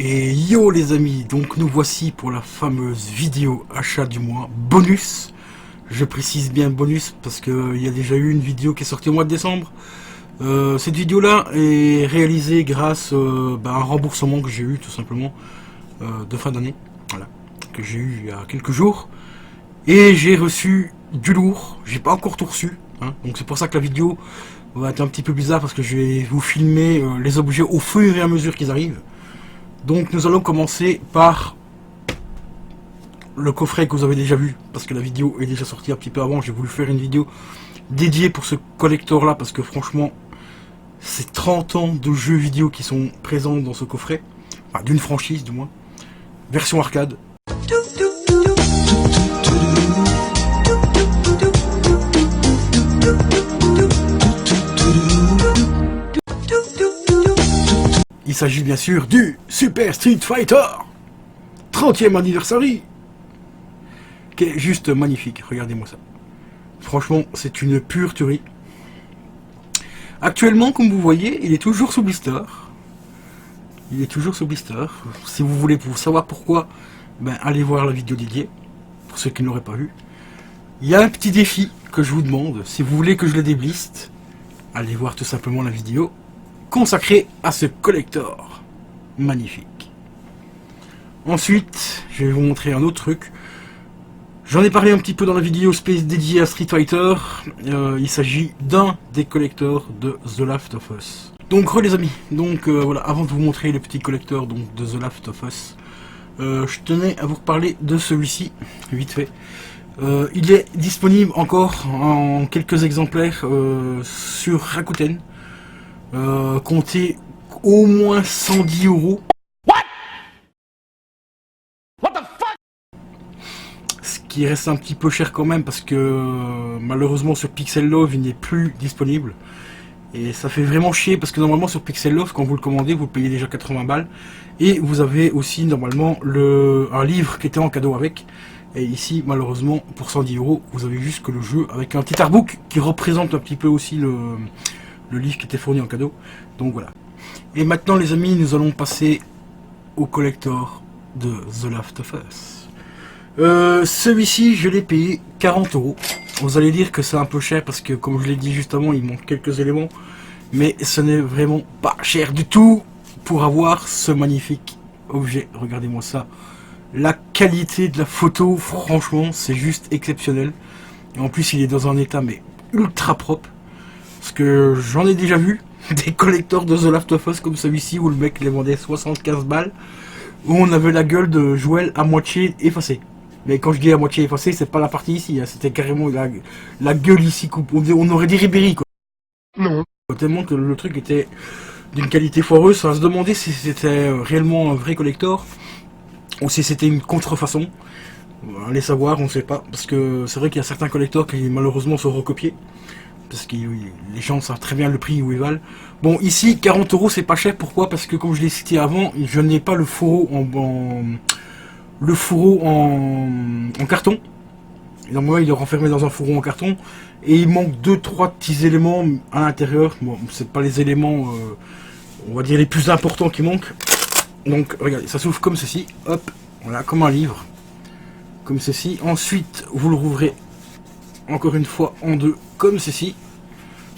Et yo les amis, donc nous voici pour la fameuse vidéo achat du mois bonus. Je précise bien bonus parce qu'il y a déjà eu une vidéo qui est sortie au mois de décembre. Cette vidéo là est réalisée grâce à un remboursement que j'ai eu tout simplement de fin d'année, voilà, que j'ai eu il y a quelques jours. Et j'ai reçu du lourd, j'ai pas encore tout reçu, hein, donc c'est pour ça que la vidéo va être un petit peu bizarre parce que je vais vous filmer les objets au fur et à mesure qu'ils arrivent. Donc nous allons commencer par le coffret que vous avez déjà vu, parce que la vidéo est déjà sortie un petit peu avant. J'ai voulu faire une vidéo dédiée pour ce collector là, parce que franchement c'est 30 ans de jeux vidéo qui sont présents dans ce coffret, enfin d'une franchise du moins, version arcade. Il s'agit bien sûr du Super Street Fighter 30e anniversaire, qui est juste magnifique, regardez-moi ça. Franchement, c'est une pure tuerie. Actuellement, comme vous voyez, il est toujours sous blister. Il est toujours sous blister. Si vous voulez savoir pourquoi, allez voir la vidéo dédiée, pour ceux qui ne l'auraient pas vu. Il y a un petit défi que je vous demande, si vous voulez que je le débliste, allez voir tout simplement la vidéo consacré à ce collector magnifique. Ensuite, je vais vous montrer un autre truc. J'en ai parlé un petit peu dans la vidéo space dédiée à Street Fighter. Il s'agit d'un des collectors de The Last of Us. Donc les amis, voilà, avant de vous montrer les petits collecteurs de The Last of Us, je tenais à vous reparler de celui-ci, vite fait. Il est disponible encore en quelques exemplaires sur Rakuten. Comptez au moins 110 €. What the fuck? Ce qui reste un petit peu cher quand même parce que malheureusement sur Pixel Love il n'est plus disponible. Et ça fait vraiment chier parce que normalement sur Pixel Love quand vous le commandez vous payez déjà 80 balles. Et vous avez aussi normalement un livre qui était en cadeau avec. Et ici malheureusement pour 110 € vous avez juste que le jeu avec un petit artbook qui représente un petit peu aussi le livre qui était fourni en cadeau. Donc voilà. Et maintenant les amis, nous allons passer au collector de The Last of Us. Celui-ci je l'ai payé 40 €. Vous allez dire que c'est un peu cher parce que comme je l'ai dit juste avant, il manque quelques éléments. Mais ce n'est vraiment pas cher du tout pour avoir ce magnifique objet. Regardez-moi ça. La qualité de la photo, franchement, c'est juste exceptionnel. Et en plus il est dans un état mais ultra propre. Parce que j'en ai déjà vu des collectors de The Last of Us comme celui-ci où le mec les vendait 75 balles, où on avait la gueule de Joël à moitié effacée. Mais quand je dis à moitié effacée, c'est pas la partie ici, hein, c'était carrément la gueule ici, on aurait dit Ribéry quoi. Non. Tellement que le truc était d'une qualité foireuse, ça va se demander si c'était réellement un vrai collector ou si c'était une contrefaçon. Allez savoir, on sait pas, parce que c'est vrai qu'il y a certains collectors qui malheureusement sont recopiés. Parce que les gens savent très bien le prix où ils valent. Bon, ici, 40 € c'est pas cher. Pourquoi? Parce que comme je l'ai cité avant, je n'ai pas le fourreau en carton. Et donc moi, il est renfermé dans un fourreau en carton. Et il manque 2-3 petits éléments à l'intérieur. Bon, c'est pas les éléments, on va dire, les plus importants qui manquent. Donc, regardez, ça s'ouvre comme ceci. Hop, voilà, comme un livre. Comme ceci. Ensuite, vous le rouvrez encore une fois en deux comme ceci,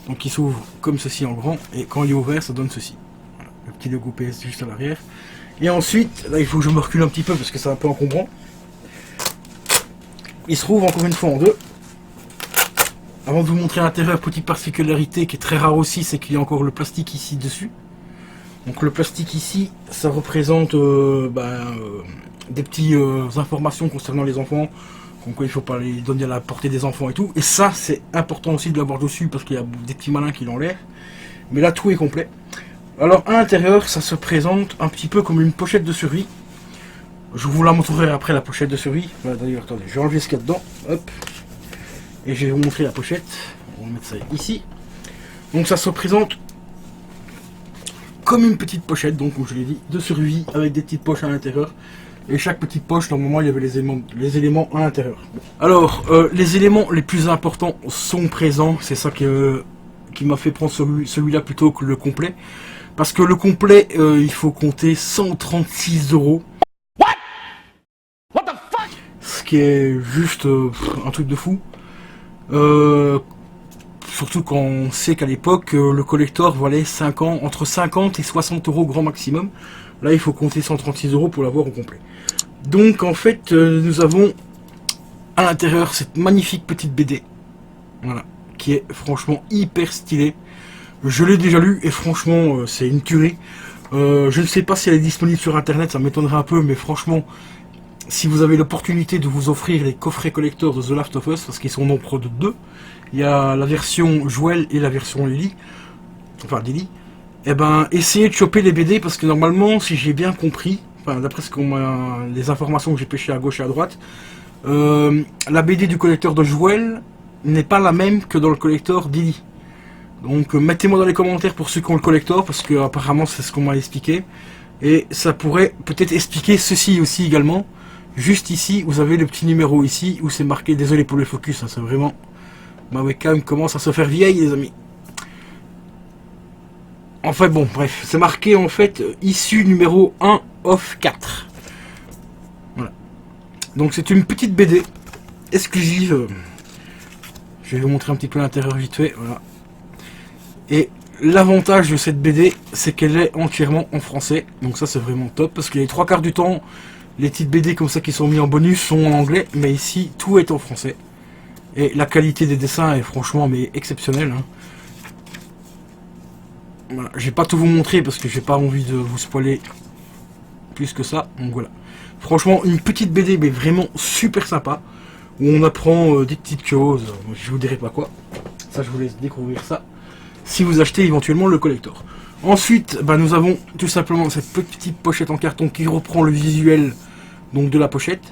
donc il s'ouvre comme ceci en grand et quand il est ouvert ça donne ceci, voilà, le petit logo PS juste à l'arrière. Et ensuite là il faut que je me recule un petit peu parce que c'est un peu encombrant. Il se rouvre encore une fois en deux. Avant de vous montrer l'intérieur, petite particularité qui est très rare aussi, c'est qu'il y a encore le plastique ici dessus. Donc le plastique ici ça représente des petites informations concernant les enfants. Donc il ne faut pas les donner à la portée des enfants et tout. Et ça c'est important aussi de l'avoir dessus parce qu'il y a des petits malins qui l'ont l'air. Mais là tout est complet. Alors à l'intérieur ça se présente un petit peu comme une pochette de survie. Je vous la montrerai après la pochette de survie. Voilà, d'ailleurs attendez, je vais enlever ce qu'il y a dedans. Hop. Et je vais vous montrer la pochette. On va mettre ça ici. Donc ça se présente comme une petite pochette, donc comme je l'ai dit, de survie avec des petites poches à l'intérieur. Et chaque petite poche, normalement, il y avait les éléments à l'intérieur. Alors, les éléments les plus importants sont présents. C'est ça qui m'a fait prendre celui-là plutôt que le complet. Parce que le complet, il faut compter 136 €. Ce qui est juste un truc de fou. Surtout quand on sait qu'à l'époque, le collector valait entre 50 et 60 € grand maximum. Là, il faut compter 136 € pour l'avoir au complet. Donc, en fait, nous avons à l'intérieur cette magnifique petite BD. Voilà. Qui est franchement hyper stylée. Je l'ai déjà lu et franchement, c'est une tuerie. Je ne sais pas si elle est disponible sur internet, ça m'étonnerait un peu, mais franchement, si vous avez l'opportunité de vous offrir les coffrets collecteurs de The Last of Us, parce qu'ils sont au nombre de 2, il y a la version Joel et la version Ellie, enfin Lily, et ben essayez de choper les BD parce que normalement, si j'ai bien compris, enfin d'après les informations que j'ai pêchées à gauche et à droite, la BD du collecteur de Joel n'est pas la même que dans le collector d'Ellie. Donc mettez-moi dans les commentaires pour ceux qui ont le collector, parce que apparemment c'est ce qu'on m'a expliqué. Et ça pourrait peut-être expliquer ceci aussi également. Juste ici, vous avez le petit numéro ici, où c'est marqué, désolé pour le focus, hein, c'est vraiment... Ma webcam commence à se faire vieille les amis. Enfin bon, bref, c'est marqué en fait, issue numéro 1 of 4. Voilà. Donc c'est une petite BD exclusive. Je vais vous montrer un petit peu l'intérieur vite fait, voilà. Et l'avantage de cette BD, c'est qu'elle est entièrement en français. Donc ça, c'est vraiment top. Parce que les 3/4 du temps, les petites BD comme ça qui sont mis en bonus sont en anglais. Mais ici, tout est en français. Et la qualité des dessins est franchement mais exceptionnelle. Hein. Voilà. Je vais pas tout vous montrer parce que j'ai pas envie de vous spoiler plus que ça. Donc voilà. Franchement, une petite BD mais vraiment super sympa. Où on apprend des petites choses. Je vous dirai pas quoi. Ça, je vous laisse découvrir ça. Si vous achetez éventuellement le collector. Ensuite, bah, nous avons tout simplement cette petite pochette en carton qui reprend le visuel donc de la pochette.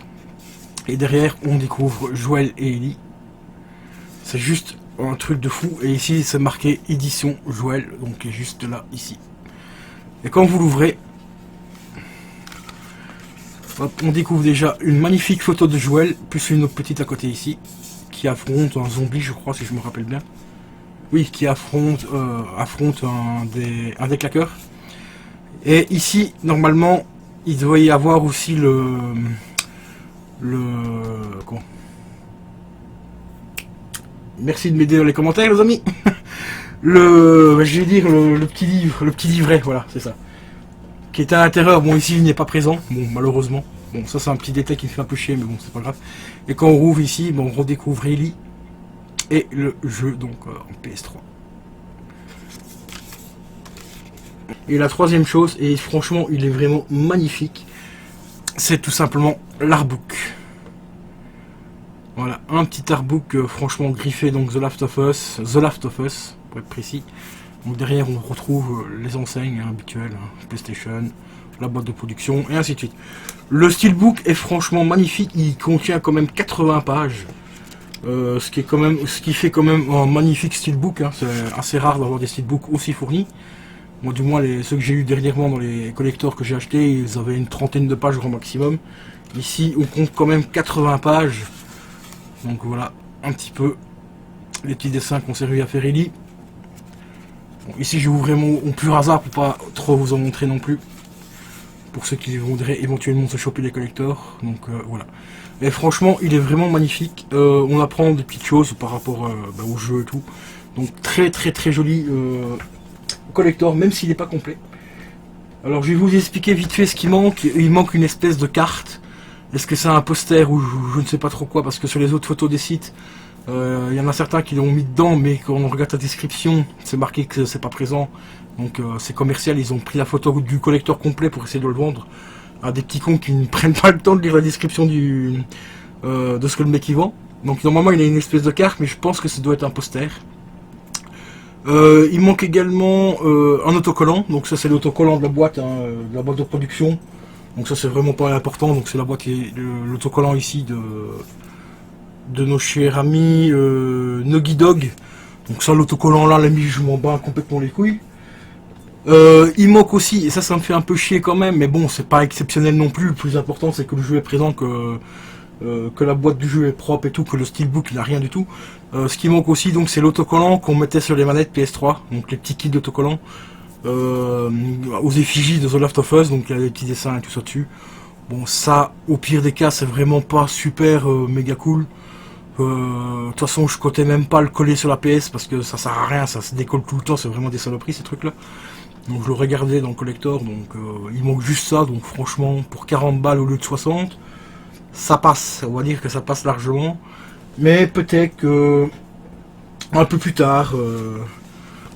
Et derrière, on découvre Joel et Ellie. C'est juste un truc de fou. Et ici, c'est marqué édition Joel, donc qui est juste là, ici. Et quand vous l'ouvrez, on découvre déjà une magnifique photo de Joel, plus une autre petite à côté ici, qui affronte un zombie, je crois, si je me rappelle bien. Oui, qui affronte un des claqueurs. Et ici, normalement, il doit y avoir aussi quoi. Merci de m'aider dans les commentaires, les amis. Je vais dire le petit livret, voilà, c'est ça. Qui est à l'intérieur. Bon, ici, il n'est pas présent. Bon, malheureusement. Bon, ça, c'est un petit détail qui me fait un peu chier, mais bon, c'est pas grave. Et quand on rouvre ici, bon, on redécouvre Ellie. Et le jeu donc en PS3. Et la troisième chose, et franchement il est vraiment magnifique, c'est tout simplement l'artbook. Voilà, un petit artbook franchement griffé, donc The Last of Us, pour être précis. Donc derrière on retrouve les enseignes habituelles, hein, PlayStation, la boîte de production, et ainsi de suite. Le steelbook est franchement magnifique, il contient quand même 80 pages. Ce qui fait quand même un magnifique steelbook, hein. C'est assez rare d'avoir des steelbooks aussi fournis. Moi, du moins, ceux que j'ai eu dernièrement dans les collectors que j'ai achetés, ils avaient une trentaine de pages au maximum. Ici, on compte quand même 80 pages. Donc voilà, un petit peu les petits dessins qu'on servi à faire Ellie. Bon, ici, je vais ouvrir mon pur hasard pour pas trop vous en montrer non plus. Pour ceux qui voudraient éventuellement se choper les collectors. Donc voilà. Et franchement, il est vraiment magnifique. On apprend des petites choses par rapport au jeu et tout. Donc très très très joli collector, même s'il n'est pas complet. Alors je vais vous expliquer vite fait ce qui manque. Il manque une espèce de carte. Est-ce que c'est un poster ou je ne sais pas trop quoi, parce que sur les autres photos des sites, il y en a certains qui l'ont mis dedans, mais quand on regarde la description, c'est marqué que c'est pas présent. Donc c'est commercial, ils ont pris la photo du collector complet pour essayer de le vendre à des petits cons qui ne prennent pas le temps de lire la description de ce que le mec y vend. Donc normalement il a une espèce de carte, mais je pense que ça doit être un poster. Il manque également un autocollant, donc ça c'est l'autocollant de la boîte, hein, de la boîte de production. Donc ça c'est vraiment pas important, donc c'est la boîte qui est l'autocollant ici de nos chers amis Noggy Dog. Donc ça l'autocollant là, l'ami, je m'en bats complètement les couilles. Il manque aussi, et ça me fait un peu chier quand même, mais bon c'est pas exceptionnel non plus, le plus important c'est que le jeu est présent, que la boîte du jeu est propre et tout, que le steelbook il a rien du tout. Ce qui manque aussi donc c'est l'autocollant qu'on mettait sur les manettes PS3, donc les petits kits d'autocollants. aux effigies de The Last of Us, donc il y a des petits dessins et tout ça dessus. Bon, ça, au pire des cas, c'est vraiment pas super méga cool. De toute façon, je comptais même pas le coller sur la PS parce que ça sert à rien, ça se décolle tout le temps, c'est vraiment des saloperies ces trucs là. Donc je l'aurais gardé dans le collector, donc il manque juste ça, donc franchement, pour 40 balles au lieu de 60, ça passe, on va dire que ça passe largement. Mais peut-être que un peu plus tard,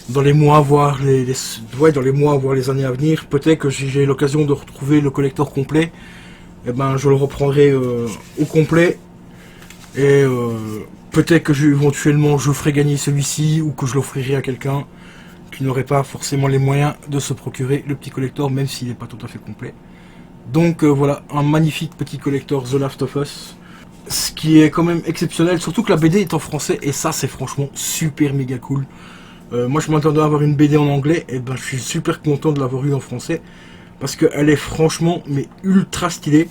dans les mois, voire dans les mois, voire les années à venir, peut-être que si j'ai l'occasion de retrouver le collector complet, eh ben je le reprendrai au complet. Et peut-être que éventuellement je ferai gagner celui-ci ou que je l'offrirai à quelqu'un qui n'aurait pas forcément les moyens de se procurer le petit collector, même s'il n'est pas tout à fait complet. Donc voilà, un magnifique petit collector The Last of Us. Ce qui est quand même exceptionnel, surtout que la BD est en français, et ça c'est franchement super méga cool. Moi je m'attendais à avoir une BD en anglais, et ben je suis super content de l'avoir eu en français, parce qu'elle est franchement mais ultra stylée.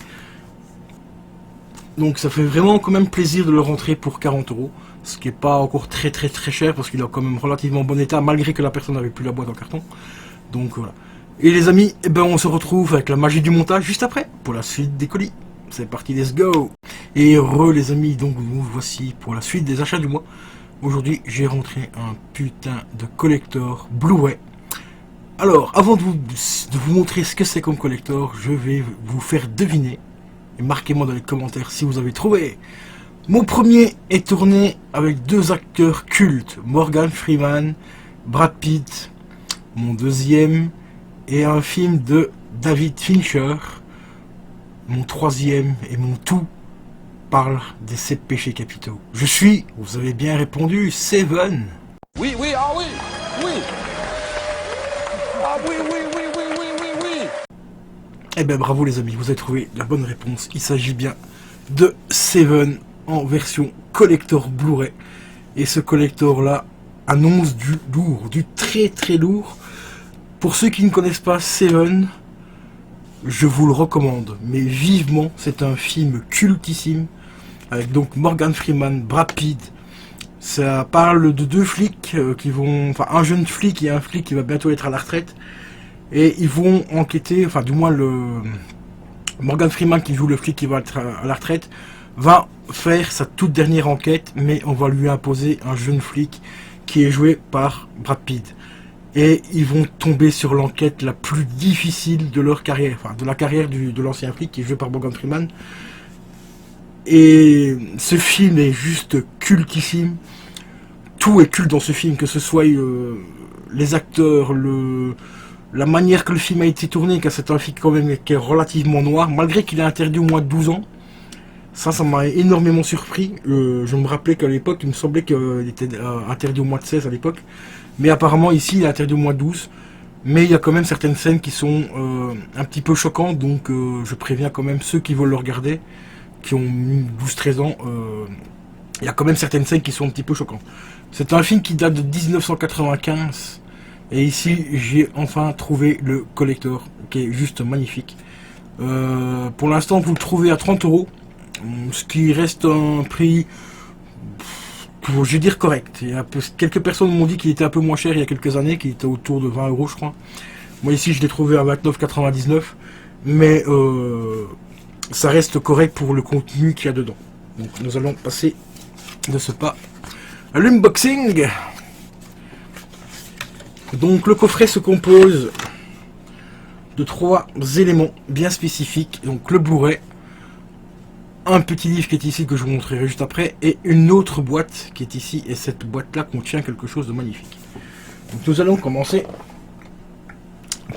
Donc ça fait vraiment quand même plaisir de le rentrer pour 40 €, ce qui est pas encore très cher, parce qu'il est quand même relativement bon état, malgré que la personne n'avait plus la boîte en carton. Donc voilà. Et les amis, eh ben on se retrouve avec la magie du montage juste après, pour la suite des colis. C'est parti, let's go. Et heureux les amis, donc nous voici pour la suite des achats du mois. Aujourd'hui j'ai rentré un putain de collector Blu-ray. Alors, avant de vous montrer ce que c'est comme collector, je vais vous faire deviner. Et marquez-moi dans les commentaires si vous avez trouvé. Mon premier est tourné avec deux acteurs cultes, Morgan Freeman, Brad Pitt. Mon deuxième est un film de David Fincher. Mon troisième et mon tout parle des 7 péchés capitaux. Je suis, vous avez bien répondu, Seven. Oui, oui, ah oui, oui. Ah oui, oui, oui, oui, oui, oui, oui. Eh ben bravo les amis, vous avez trouvé la bonne réponse. Il s'agit bien de Seven en version collector Blu-ray. Et ce collector là annonce du lourd, du très lourd. Pour ceux qui ne connaissent pas Seven, je vous le recommande, mais vivement. C'est un film cultissime avec donc Morgan Freeman, Brad Pitt. Ça parle de deux flics qui vont, enfin un jeune flic et un flic qui va bientôt être à la retraite, et ils vont enquêter, enfin du moins le Morgan Freeman qui joue le flic qui va être à la retraite va faire sa toute dernière enquête, mais on va lui imposer un jeune flic qui est joué par Brad Pitt. Et ils vont tomber sur l'enquête la plus difficile de leur carrière, enfin de la carrière de l'ancien flic qui est joué par Morgan Freeman. Et ce film est juste cultissime. Tout est culte dans ce film, que ce soit les acteurs, la manière que le film a été tourné, car c'est un film quand même qui est relativement noir, malgré qu'il est interdit au moins de 12 ans. Ça m'a énormément surpris. Je me rappelais qu'à l'époque, il me semblait qu'il était interdit au moins de 16 à l'époque. Mais apparemment ici il est interdit au moins 12. Mais il y a quand même certaines scènes qui sont un petit peu choquantes. Donc je préviens quand même ceux qui veulent le regarder, qui ont 12-13 ans. Il y a quand même certaines scènes qui sont un petit peu choquantes. C'est un film qui date de 1995. Et ici j'ai enfin trouvé le collector, qui est juste magnifique. Pour l'instant vous le trouvez à 30 €. Ce qui reste un prix, je vais dire correct. Il y a quelques personnes m'ont dit qu'il était un peu moins cher il y a quelques années, qu'il était autour de 20 € je crois. Moi ici je l'ai trouvé à 29,99 €, mais ça reste correct pour le contenu qu'il y a dedans. Donc nous allons passer de ce pas à l'unboxing. Donc le coffret se compose de 3 éléments bien spécifiques. Donc le Blu-ray, un petit livre qui est ici que je vous montrerai juste après, et une autre boîte qui est ici, et cette boîte là contient quelque chose de magnifique. Donc nous allons commencer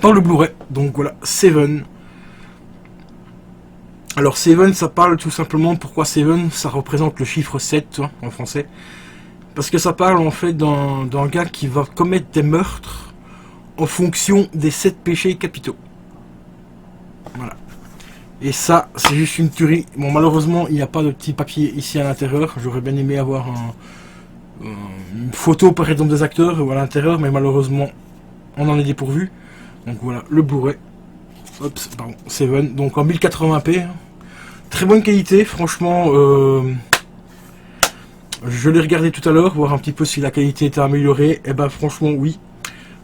par le Blu-ray. Donc voilà, Seven. Alors Seven, ça parle tout simplement, pourquoi Seven, ça représente le chiffre 7 hein, en français, parce que ça parle en fait d'un gars qui va commettre des meurtres en fonction des 7 péchés capitaux. Voilà. Et ça, c'est juste une tuerie. Bon, malheureusement, il n'y a pas de petit papier ici à l'intérieur. J'aurais bien aimé avoir une photo, par exemple, des acteurs à l'intérieur, mais malheureusement, on en est dépourvu. Donc voilà, le Blu-ray. Hop, pardon, Seven. Donc en 1080p. Très bonne qualité, franchement. Je l'ai regardé tout à l'heure, voir un petit peu si la qualité était améliorée. Et ben franchement, oui.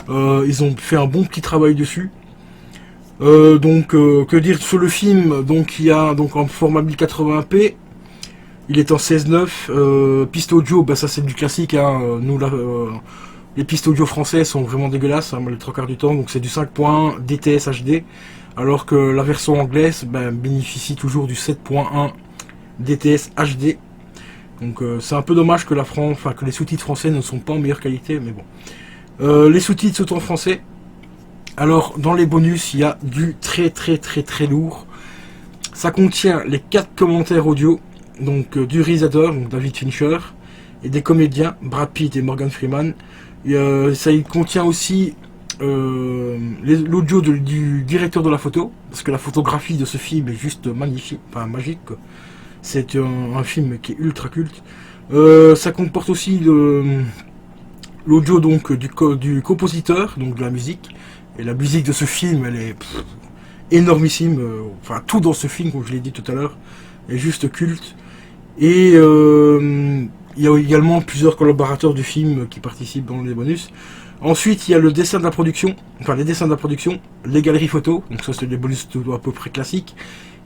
Ils ont fait un bon petit travail dessus. Que dire sur le film? Donc il y a donc en format 1080p. Il est en 16:9. Piste audio, bah ça c'est du classique. Hein. Nous là, les pistes audio françaises sont vraiment dégueulasses, hein, les trois quarts du temps. Donc c'est du 5.1 DTS HD, alors que la version anglaise bénéficie toujours du 7.1 DTS HD. Donc c'est un peu dommage que que les sous-titres français ne sont pas en meilleure qualité, mais bon. Les sous-titres sont en français. Alors dans les bonus, il y a du très lourd. Ça contient les 4 commentaires audio, donc du réalisateur, donc David Fincher, et des comédiens, Brad Pitt et Morgan Freeman. Il contient aussi l'audio du directeur de la photo, parce que la photographie de ce film est juste magnifique, enfin magique. C'est un film qui est ultra culte. Ça comporte aussi l'audio donc du compositeur, donc de la musique. Et la musique de ce film, elle est énormissime. Enfin, tout dans ce film, comme je l'ai dit tout à l'heure, est juste culte. Et il y a également plusieurs collaborateurs du film qui participent dans les bonus. Ensuite, il y a le dessin de la production, enfin les dessins de la production, les galeries photos, donc ça c'est des bonus à peu près classiques.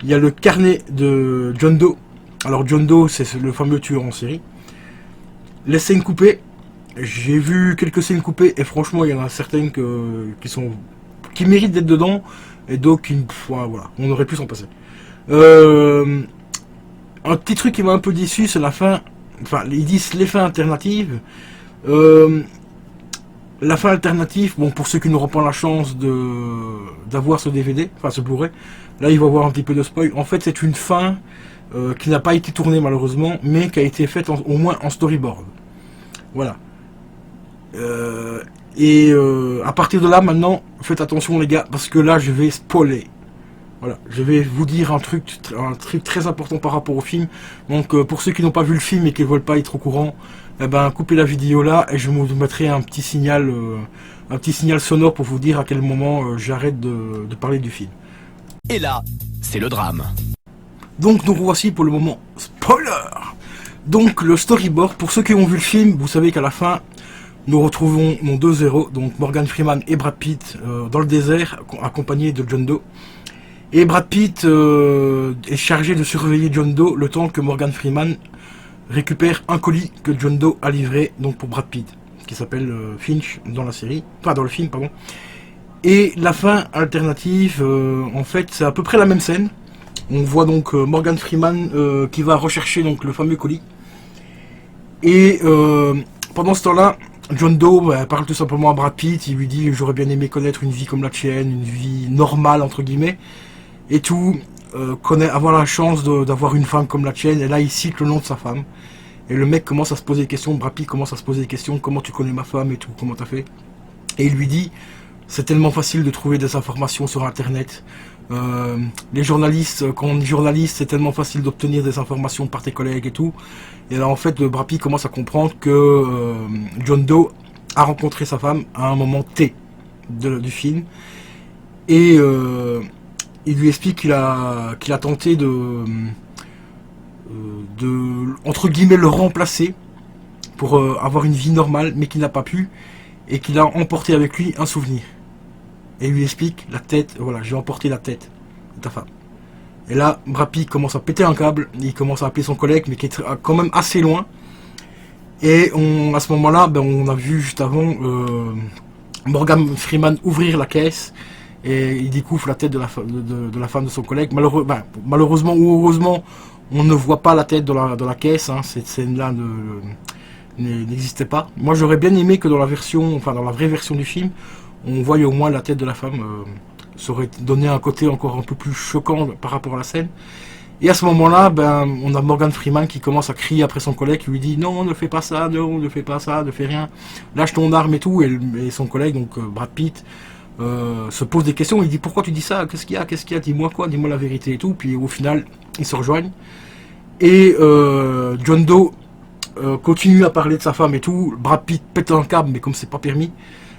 Il y a le carnet de John Doe. Alors John Doe, c'est le fameux tueur en série. Les scènes coupées. J'ai vu quelques scènes coupées et franchement il y en a certaines qui méritent d'être dedans et d'autres qui, voilà, on aurait pu s'en passer. Un petit truc qui m'a un peu déçu, c'est la fin. Enfin, ils disent les fins alternatives. La fin alternative, bon, pour ceux qui n'auront pas la chance d'avoir ce DVD, enfin ce Blu-ray, là ils vont avoir un petit peu de spoil. En fait, c'est une fin qui n'a pas été tournée malheureusement, mais qui a été faite au moins en storyboard. Voilà. À partir de là, maintenant, faites attention les gars, parce que là, je vais spoiler. Voilà, je vais vous dire un truc très important par rapport au film. Donc, pour ceux qui n'ont pas vu le film et qui ne veulent pas être au courant, eh ben, coupez la vidéo là et je vous mettrai un petit signal sonore pour vous dire à quel moment j'arrête de parler du film. Et là, c'est le drame. Donc voici pour le moment spoiler. Donc le storyboard, pour ceux qui ont vu le film, vous savez qu'à la fin, nous retrouvons nos deux héros, donc Morgan Freeman et Brad Pitt, dans le désert, accompagnés de John Doe. Et Brad Pitt est chargé de surveiller John Doe le temps que Morgan Freeman récupère un colis que John Doe a livré donc pour Brad Pitt, qui s'appelle Finch dans la série, enfin dans le film, pardon. Et la fin alternative, en fait, c'est à peu près la même scène. On voit donc Morgan Freeman qui va rechercher donc le fameux colis. Et pendant ce temps-là, John Doe parle tout simplement à Brad Pitt. Il lui dit: j'aurais bien aimé connaître une vie comme la tienne, une vie normale entre guillemets, et tout, avoir la chance d'avoir une femme comme la tienne. Et là, il cite le nom de sa femme. Et le mec commence à se poser des questions. Brad Pitt commence à se poser des questions. Comment tu connais ma femme et tout? Comment t'as fait? Et il lui dit: c'est tellement facile de trouver des informations sur Internet. Les journalistes, quand on est journaliste, c'est tellement facile d'obtenir des informations par tes collègues et tout. Et là, en fait, Brad Pitt commence à comprendre que John Doe a rencontré sa femme à un moment T du film. Et il lui explique qu'il a tenté de entre guillemets le remplacer pour avoir une vie normale, mais qu'il n'a pas pu, et qu'il a emporté avec lui un souvenir. Et il lui explique: la tête, voilà, j'ai emporté la tête de ta femme. Et là, Brad Pitt commence à péter un câble, il commence à appeler son collègue, mais qui est quand même assez loin. Et à ce moment-là, on a vu juste avant Morgan Freeman ouvrir la caisse, et il découvre la tête de la femme de son collègue. Malheureusement ou heureusement, on ne voit pas la tête dans la caisse, hein. Cette scène-là n'existait pas. Moi, j'aurais bien aimé que dans la vraie version du film, on voit au moins la tête de la femme. Ça aurait donné un côté encore un peu plus choquant par rapport à la scène. Et à ce moment-là, on a Morgan Freeman qui commence à crier après son collègue, qui lui dit: non, ne fais pas ça, non, ne fais pas ça, ne fais rien, lâche ton arme et tout. Et son collègue, donc Brad Pitt, se pose des questions. Il dit: pourquoi tu dis ça? Qu'est-ce qu'il y a? Dis-moi quoi? Dis-moi la vérité et tout. Puis au final, ils se rejoignent. Et John Doe continue à parler de sa femme et tout. Brad Pitt pète un câble, mais comme c'est pas permis.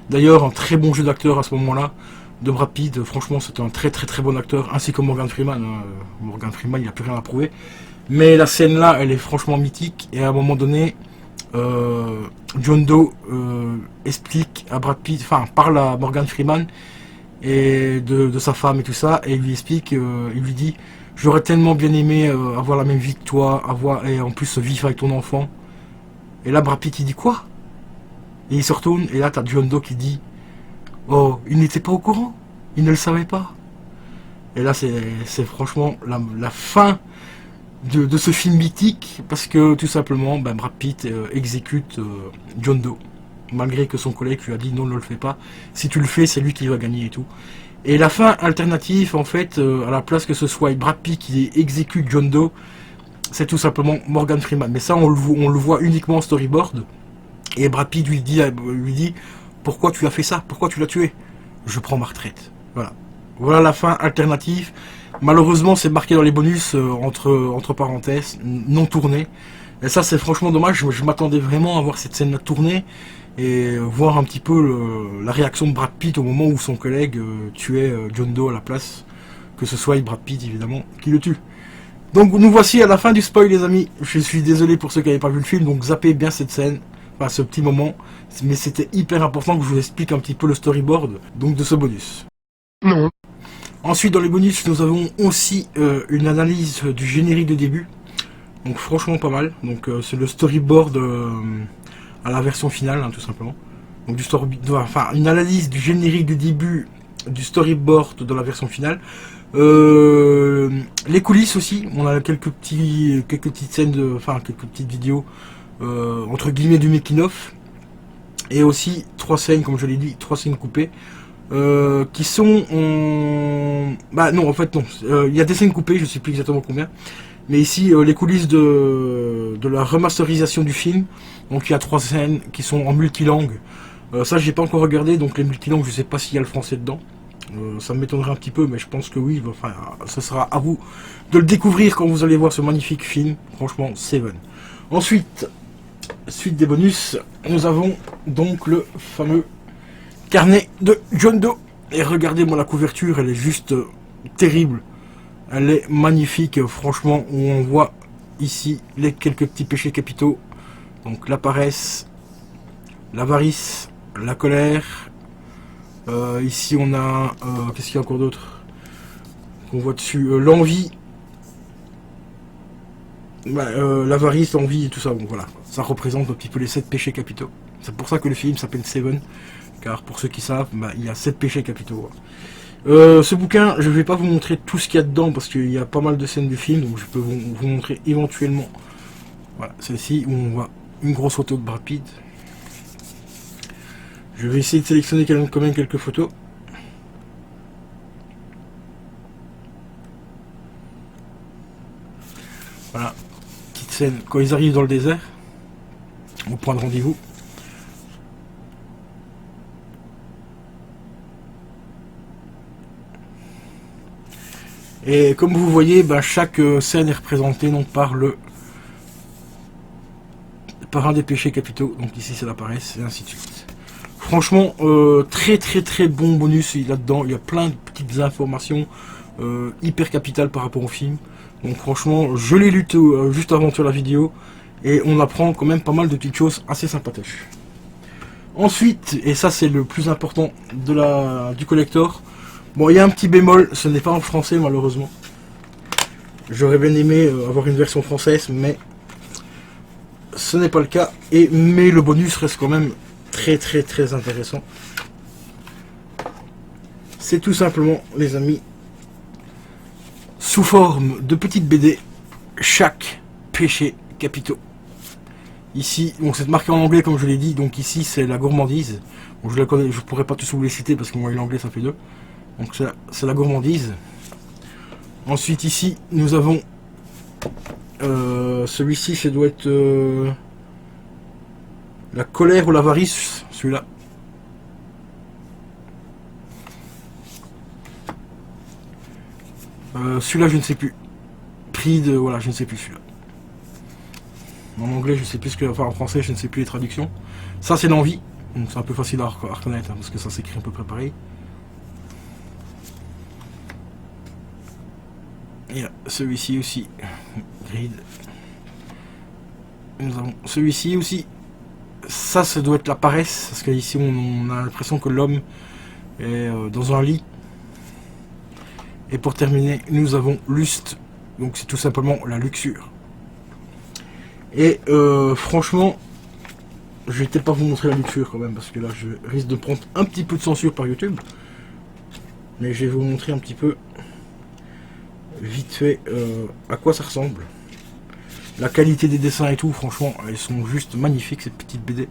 D'ailleurs, un très bon jeu d'acteur à ce moment-là de Brad Pitt. Franchement, c'est un très bon acteur, ainsi que Morgan Freeman. Morgan Freeman, il n'a plus rien à prouver. Mais la scène là, elle est franchement mythique. Et à un moment donné, John Doe explique à Brad Pitt, enfin parle à Morgan Freeman et de sa femme et tout ça, et il lui explique, il lui dit j'aurais tellement bien aimé avoir la même vie que toi, et en plus vivre avec ton enfant. Et là Brad Pitt il dit quoi? Et il se retourne et là t'as John Doe qui dit oh il n'était pas au courant, il ne le savait pas. Et là c'est franchement la fin de ce film mythique, parce que tout simplement Brad Pitt exécute John Doe, malgré que son collègue lui a dit non, ne le fais pas, si tu le fais c'est lui qui va gagner et tout. Et la fin alternative en fait, à la place que ce soit Brad Pitt qui exécute John Doe, c'est tout simplement Morgan Freeman, mais ça on le voit uniquement en storyboard. Et Brad Pitt lui dit pourquoi tu as fait ça, pourquoi tu l'as tué? Je prends ma retraite. Voilà la fin alternative. Malheureusement, c'est marqué dans les bonus entre parenthèses, non tourné. Et ça, c'est franchement dommage. Je m'attendais vraiment à voir cette scène tournée et voir un petit peu la réaction de Brad Pitt au moment où son collègue tuait John Doe à la place. Que ce soit Brad Pitt, évidemment, qui le tue. Donc, nous voici à la fin du spoil, les amis. Je suis désolé pour ceux qui n'avaient pas vu le film, donc zappez bien cette scène, enfin ce petit moment. Mais c'était hyper important que je vous explique un petit peu le storyboard donc de ce bonus. Non. Ensuite, dans les bonus, nous avons aussi une analyse du générique de début. Donc franchement pas mal. Donc c'est le storyboard à la version finale, hein, tout simplement. Donc une analyse du générique de début du storyboard de la version finale. Les coulisses aussi. On a quelques petites scènes quelques petites vidéos entre guillemets du making of. Et aussi 3 scènes, comme je l'ai dit, 3 scènes coupées. Qui sont non en fait non, il y a des scènes coupées, je sais plus exactement combien, mais ici les coulisses de la remasterisation du film. Donc il y a 3 scènes qui sont en multilangue, ça j'ai pas encore regardé, donc les multilangues je sais pas s'il y a le français dedans, ça m'étonnerait un petit peu, mais je pense que oui. Enfin ce sera à vous de le découvrir quand vous allez voir ce magnifique film, franchement Seven. Ensuite, suite des bonus, nous avons donc le fameux carnet de John Doe. Et regardez-moi la couverture, elle est juste terrible. Elle est magnifique, franchement, où on voit ici les quelques petits péchés capitaux. Donc la paresse, l'avarice, la colère. Ici on a, qu'est-ce qu'il y a encore d'autre qu'on voit dessus, l'envie, l'avarice, l'envie et tout ça. Donc voilà, ça représente un petit peu les 7 péchés capitaux. C'est pour ça que le film s'appelle Seven. Car pour ceux qui savent, il y a 7 péchés capitaux. Ce bouquin, je ne vais pas vous montrer tout ce qu'il y a dedans parce qu'il y a pas mal de scènes du film, donc je peux vous montrer éventuellement. Voilà, celle-ci où on voit une grosse photo de Brad Pitt. Je vais essayer de sélectionner quand même quelques photos. Voilà, petite scène quand ils arrivent dans le désert, au point de rendez-vous. Et comme vous voyez, chaque scène est représentée donc par un des péchés capitaux. Donc ici c'est la paresse et ainsi de suite. Franchement, très très très bon bonus là-dedans. Il y a plein de petites informations hyper capitales par rapport au film. Donc franchement, je l'ai lu juste avant de faire la vidéo. Et on apprend quand même pas mal de petites choses assez sympathiques. Ensuite, et ça c'est le plus important du collector. Bon, il y a un petit bémol, ce n'est pas en français malheureusement. J'aurais bien aimé avoir une version française, mais ce n'est pas le cas. Mais le bonus reste quand même très très très intéressant. C'est tout simplement, les amis, sous forme de petites BD, chaque péché capitaux. Ici, bon, c'est marqué en anglais comme je l'ai dit, donc ici c'est la gourmandise. Bon, je la connais, je pourrais pas tous vous les citer parce que moi l'anglais ça fait 2. Donc c'est la gourmandise. Ensuite ici nous avons celui-ci, ça doit être la colère ou l'avarice, celui-là. Celui-là je ne sais plus. Prix de... Voilà, je ne sais plus celui-là. En anglais je sais plus ce que... Enfin en français je ne sais plus les traductions. Ça c'est l'envie. Donc c'est un peu facile à reconnaître hein, parce que ça s'écrit à peu près pareil. Et celui-ci aussi, grid. Nous avons celui-ci aussi, ça doit être la paresse, parce qu'ici on a l'impression que l'homme est dans un lit. Et pour terminer, nous avons Lust, donc c'est tout simplement la luxure. Et franchement, je vais peut-être pas vous montrer la luxure quand même, parce que là je risque de prendre un petit peu de censure par YouTube. Mais je vais vous montrer un petit peu, vite fait, à quoi ça ressemble. La qualité des dessins et tout, franchement, elles sont juste magnifiques, ces petites BD.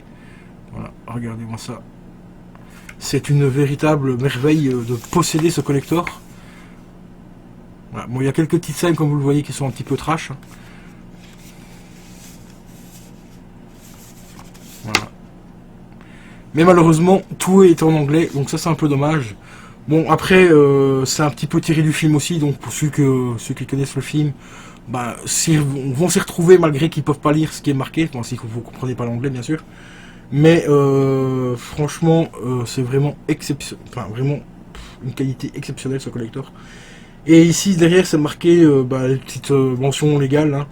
Voilà, regardez-moi ça. C'est une véritable merveille de posséder ce collector. Voilà. Bon, il y a quelques petites scènes, comme vous le voyez, qui sont un petit peu trash. Voilà. Mais malheureusement, tout est en anglais, donc ça c'est un peu dommage. Bon, après, c'est un petit peu tiré du film aussi, donc pour ceux qui connaissent le film, bah, vont s'y retrouver malgré qu'ils peuvent pas lire ce qui est marqué, bon, si vous comprenez pas l'anglais bien sûr. Mais franchement, c'est vraiment exceptionnel, enfin vraiment une qualité exceptionnelle ce collector. Et ici derrière c'est marqué bah, les petites mentions légales, hein.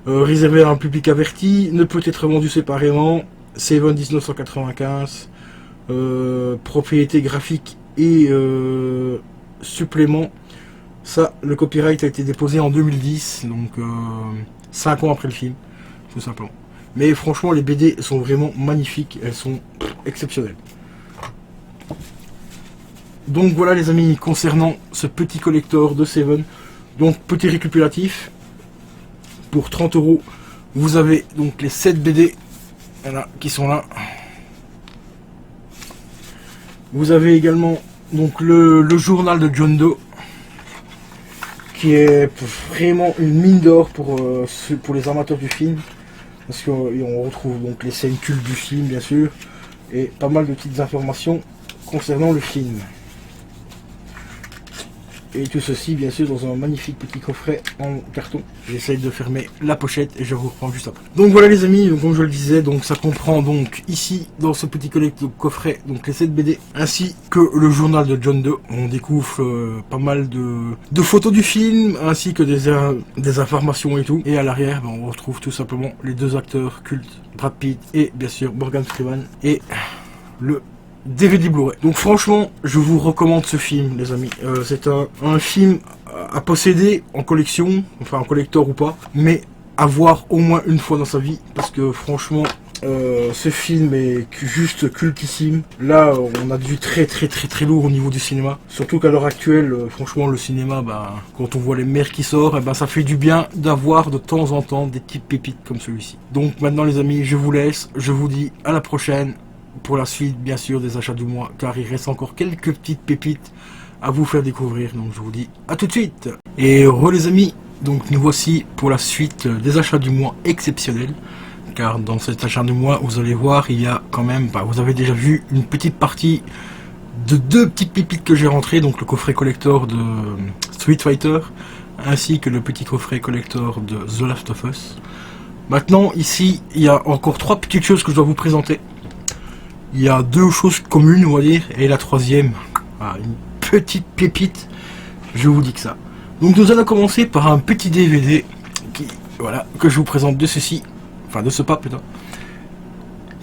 Réservé à un public averti, ne peut être vendu séparément, Seven 1995, propriété graphique et supplément. Ça, le copyright a été déposé en 2010, donc 5 ans après le film, tout simplement. Mais franchement, les BD sont vraiment magnifiques, elles sont exceptionnelles. Donc voilà les amis, concernant ce petit collector de Seven. Donc petit récapitulatif, pour 30 €, vous avez donc les 7 BD, voilà, qui sont là. Vous avez également donc le journal de John Doe, qui est vraiment une mine d'or pour les amateurs du film, parce qu'on retrouve donc les scènes cultes du film bien sûr, et pas mal de petites informations concernant le film. Et tout ceci bien sûr dans un magnifique petit coffret en carton. J'essaye de fermer la pochette et je vous reprends juste après. Donc voilà les amis, donc, comme je le disais, donc ça comprend donc ici dans ce petit coffret donc les 7 BD ainsi que le journal de John Doe. On découvre pas mal de photos du film ainsi que des informations et tout. Et à l'arrière ben, on retrouve tout simplement les 2 acteurs cultes, Brad Pitt et bien sûr Morgan Freeman, et le DVD Blu-ray. Donc franchement, je vous recommande ce film, les amis. C'est un film à posséder en collection, enfin en collector ou pas, mais à voir au moins une fois dans sa vie, parce que franchement, ce film est juste cultissime. Là, on a du très lourd au niveau du cinéma. Surtout qu'à l'heure actuelle, franchement, le cinéma, bah, quand on voit les mers qui sortent, bah, ça fait du bien d'avoir de temps en temps des petites pépites comme celui-ci. Donc maintenant, les amis, je vous laisse. Je vous dis à la prochaine pour la suite, bien sûr, des achats du mois, car il reste encore quelques petites pépites à vous faire découvrir. Donc je vous dis à tout de suite. Et les amis, donc nous voici pour la suite des achats du mois exceptionnels, car dans cet achat du mois, vous allez voir, il y a quand même, bah, vous avez déjà vu une petite partie de 2 petites pépites que j'ai rentrées, donc le coffret collector de Street Fighter ainsi que le petit coffret collector de The Last of Us. Maintenant ici il y a encore 3 petites choses que je dois vous présenter. Il y a 2 choses communes, on va dire, et la troisième, une petite pépite, je vous dis que ça. Donc nous allons commencer par un petit DVD voilà, que je vous présente de ceci, enfin de ce pas plutôt.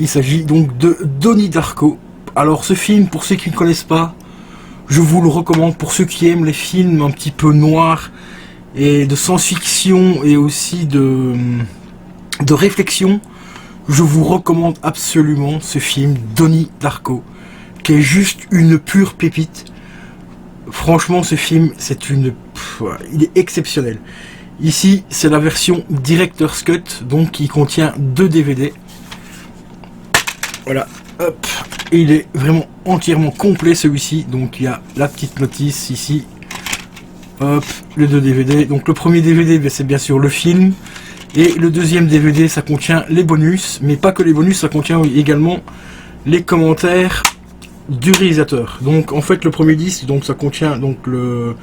Il s'agit donc de Donnie Darko. Alors ce film, pour ceux qui ne connaissent pas, je vous le recommande pour ceux qui aiment les films un petit peu noirs et de science-fiction et aussi de réflexion. Je vous recommande absolument ce film Donnie Darko, qui est juste une pure pépite. Franchement, ce film, il est exceptionnel. Ici, c'est la version Director's Cut, donc qui contient 2 DVD. Voilà, hop, et il est vraiment entièrement complet celui-ci. Donc il y a la petite notice ici. Hop, les 2 DVD. Donc le premier DVD, c'est bien sûr le film. Et le deuxième DVD, ça contient les bonus, mais pas que les bonus, ça contient également les commentaires du réalisateur. Donc en fait le premier disque, donc ça contient donc le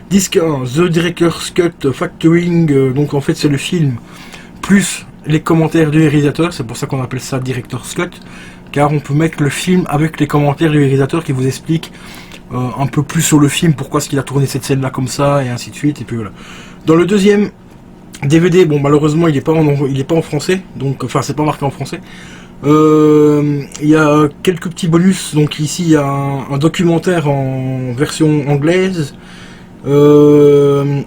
disque 1, The Director's Cut Factoring, donc en fait c'est le film plus les commentaires du réalisateur, c'est pour ça qu'on appelle ça Director's Cut, car on peut mettre le film avec les commentaires du réalisateur qui vous explique un peu plus sur le film, pourquoi est-ce qu'il a tourné cette scène là comme ça, et ainsi de suite, et puis voilà. Dans le deuxième DVD, bon malheureusement il est pas en français, donc enfin c'est pas marqué en français. Il y a quelques petits bonus. Donc ici il y a un documentaire en version anglaise. Il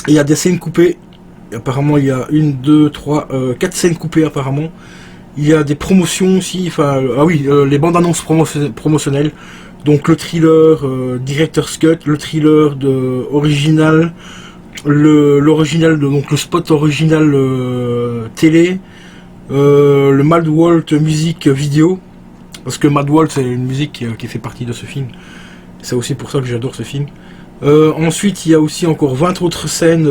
y a des scènes coupées. Apparemment il y a 1, 2, 3, 4 scènes coupées apparemment. Il y a des promotions aussi. Enfin les bandes annonces promotionnelles. Donc le thriller Director's Cut, le thriller de original, l'original donc le spot original télé. Le Mad World musique vidéo, parce que Mad World c'est une musique qui fait partie de ce film, c'est aussi pour ça que j'adore ce film. Ensuite il y a aussi encore 20 autres scènes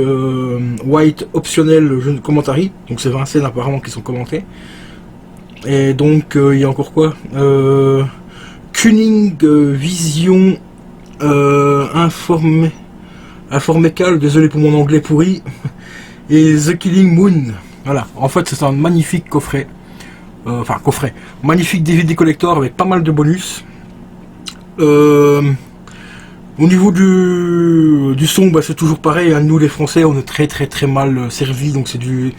white optionnelles commentary, donc c'est 20 scènes apparemment qui sont commentées. Et donc il y a encore quoi, Cunning Vision Informécal, désolé pour mon anglais pourri, et The Killing Moon. Voilà, en fait c'est un magnifique coffret, magnifique DVD collector avec pas mal de bonus. Au niveau du son, c'est toujours pareil, hein. Nous les Français on est très mal servis, donc c'est du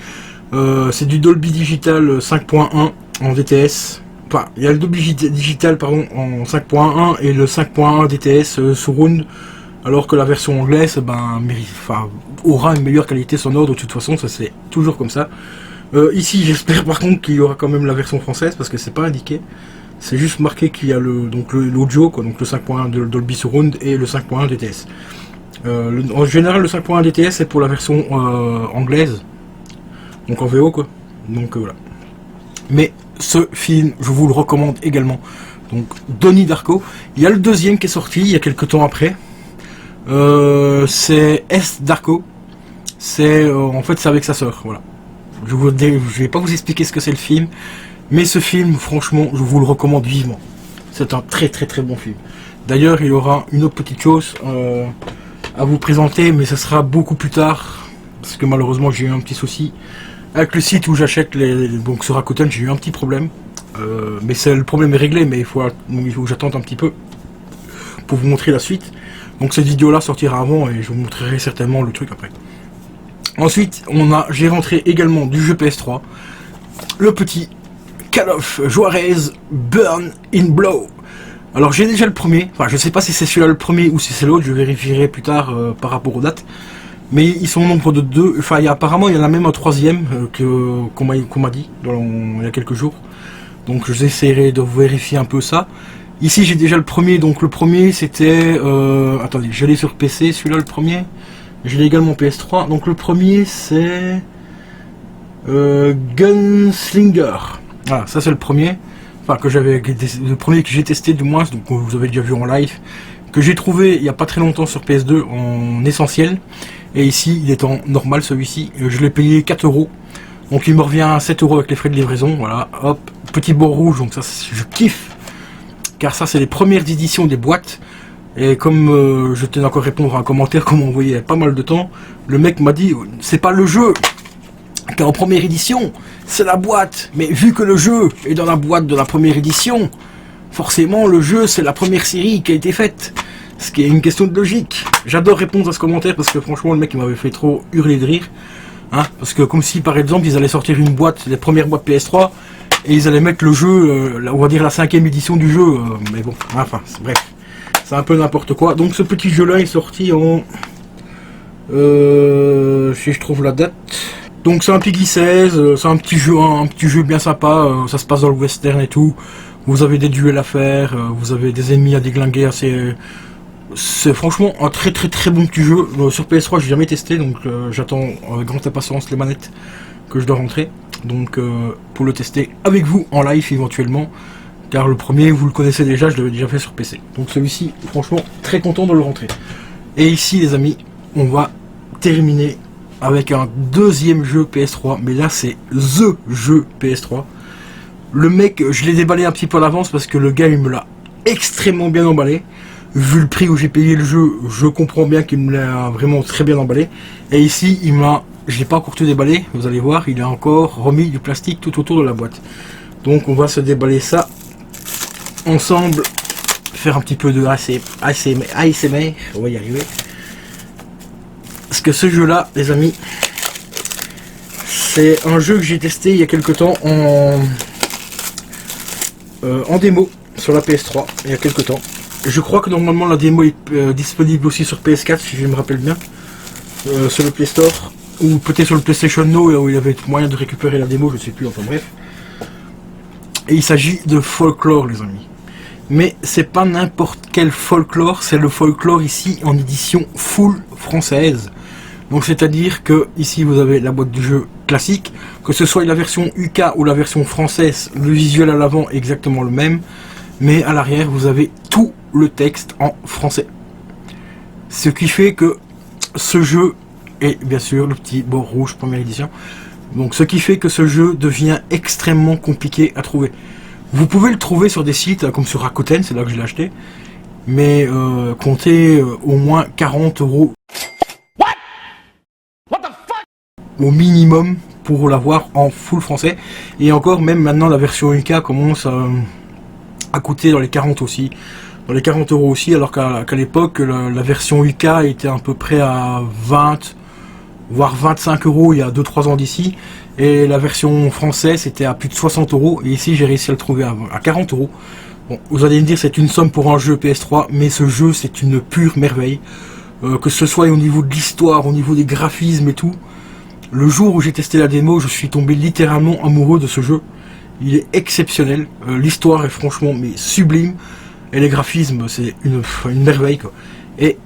Dolby Digital 5.1 en DTS. Enfin, il y a le Dolby Digital pardon en 5.1 et le 5.1 DTS Surround. Alors que la version anglaise aura une meilleure qualité sonore, de toute façon ça c'est toujours comme ça. Ici j'espère par contre qu'il y aura quand même la version française parce que c'est pas indiqué. C'est juste marqué qu'il y a l'audio, donc le 5.1 de Dolby Surround et le 5.1 DTS. En général le 5.1 DTS c'est pour la version anglaise, donc en VO quoi. Donc voilà. Mais ce film je vous le recommande également. Donc Donnie Darko. Il y a le deuxième qui est sorti il y a quelques temps après. C'est S Darko. C'est en fait c'est avec sa sœur. Voilà. Je vais pas vous expliquer ce que c'est le film, mais ce film, franchement, je vous le recommande vivement. C'est un très bon film. D'ailleurs, il y aura une autre petite chose à vous présenter, mais ça sera beaucoup plus tard, parce que malheureusement j'ai eu un petit souci avec le site où j'achète donc sur Rakuten, j'ai eu un petit problème. Mais le problème est réglé, mais il faut que j'attende un petit peu pour vous montrer la suite. Donc cette vidéo là sortira avant et je vous montrerai certainement le truc après. Ensuite j'ai rentré également du jeu PS3 le petit Call of Juarez Burn in Blow. Alors j'ai déjà le premier, enfin je sais pas si c'est celui-là le premier ou si c'est l'autre, je vérifierai plus tard par rapport aux dates. Mais ils sont au nombre de 2, enfin apparemment il y en a même un troisième qu'on m'a dit il y a quelques jours. Donc j'essaierai de vérifier un peu ça. Ici j'ai déjà le premier, donc le premier c'était... attendez, je l'ai sur PC, celui-là le premier. Je l'ai également PS3, donc le premier c'est... Gunslinger. Voilà, ça c'est le premier. Enfin le premier que j'ai testé du moins, donc vous avez déjà vu en live. Que j'ai trouvé il n'y a pas très longtemps sur PS2 en essentiel. Et ici il est en normal celui-ci. Je l'ai payé 4 €. Donc il me revient à 7 € avec les frais de livraison. Voilà, hop, petit bord rouge, donc ça je kiffe. Car ça c'est les premières éditions des boîtes. Et comme je tenais encore à répondre à un commentaire qu'on m'a envoyé il y a pas mal de temps, le mec m'a dit c'est pas le jeu car en première édition c'est la boîte, mais vu que le jeu est dans la boîte de la première édition, forcément le jeu c'est la première série qui a été faite, ce qui est une question de logique. J'adore répondre à ce commentaire parce que franchement le mec il m'avait fait trop hurler de rire, hein, parce que comme si par exemple ils allaient sortir une boîte, les premières boîtes PS3 et ils allaient mettre le jeu, on va dire la 5e édition du jeu, mais bon, enfin bref, c'est un peu n'importe quoi. Donc ce petit jeu là est sorti en si je trouve la date. Donc c'est un Peggy 16, c'est un petit jeu bien sympa, ça se passe dans le western et tout. Vous avez des duels à faire, vous avez des ennemis à déglinguer, c'est franchement un très bon petit jeu. Sur PS3 j'ai jamais testé, donc j'attends avec grande impatience les manettes que je dois rentrer. Donc pour le tester avec vous en live éventuellement. Car le premier vous le connaissez déjà, je l'avais déjà fait sur PC. Donc celui-ci, franchement très content de le rentrer. Et ici les amis, on va terminer avec un deuxième jeu PS3, mais là c'est THE jeu PS3. Le mec, je l'ai déballé un petit peu à l'avance parce que le gars il me l'a extrêmement bien emballé. Vu le prix où j'ai payé le jeu, je comprends bien qu'il me l'a vraiment très bien emballé. Et ici, je l'ai pas encore tout déballé, vous allez voir, il a encore remis du plastique tout autour de la boîte. Donc on va se déballer ça ensemble, faire un petit peu de ASMR, on va y arriver. Parce que ce jeu là les amis, c'est un jeu que j'ai testé il y a quelques temps en démo sur la PS3 il y a quelques temps. Je crois que normalement la démo est disponible aussi sur PS4 si je me rappelle bien, sur le Play Store, ou peut-être sur le PlayStation Now où il y avait moyen de récupérer la démo, je sais plus, enfin bref. Et il s'agit de Folklore, les amis. Mais c'est pas n'importe quel Folklore, c'est le Folklore ici en édition full française. Donc c'est-à-dire que ici vous avez la boîte du jeu classique, que ce soit la version UK ou la version française, le visuel à l'avant est exactement le même, mais à l'arrière vous avez tout le texte en français. Ce qui fait que ce jeu est bien sûr le petit bord rouge première édition. Donc ce qui fait que ce jeu devient extrêmement compliqué à trouver. Vous pouvez le trouver sur des sites comme sur Rakuten, c'est là que je l'ai acheté, mais comptez au moins 40 € au minimum pour l'avoir en full français. Et encore, même maintenant la version UK commence à coûter dans les 40 aussi, dans les 40 € aussi, alors qu'à l'époque la version UK était à peu près à 20 voire 25 € il y a 2-3 ans d'ici, et la version française était à plus de 60 €, et ici j'ai réussi à le trouver à 40 €. Bon, vous allez me dire c'est une somme pour un jeu PS3, mais ce jeu c'est une pure merveille, que ce soit au niveau de l'histoire, au niveau des graphismes et tout. Le jour où j'ai testé la démo, je suis tombé littéralement amoureux de ce jeu. Il est exceptionnel, l'histoire est franchement mais sublime, et les graphismes c'est une merveille quoi. Et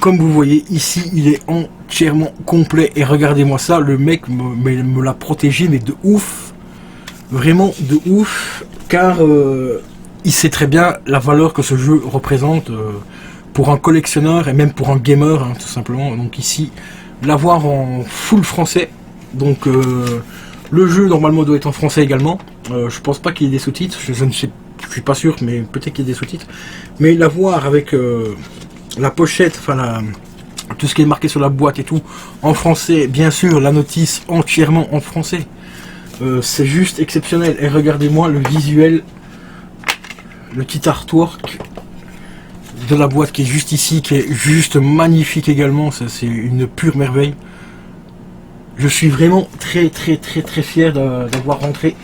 comme vous voyez ici, il est entièrement complet, et regardez-moi ça, le mec me l'a protégé mais de ouf, vraiment de ouf, car il sait très bien la valeur que ce jeu représente pour un collectionneur et même pour un gamer hein, tout simplement. Donc ici, l'avoir en full français, donc le jeu normalement doit être en français également, je pense pas qu'il y ait des sous-titres, je ne sais, je suis pas sûr, mais peut-être qu'il y ait des sous-titres, mais l'avoir avec la pochette, enfin tout ce qui est marqué sur la boîte et tout en français, bien sûr la notice entièrement en français, c'est juste exceptionnel. Et regardez-moi le visuel, le petit artwork de la boîte qui est juste ici, qui est juste magnifique également, c'est une pure merveille. Je suis vraiment très fier d'avoir rentré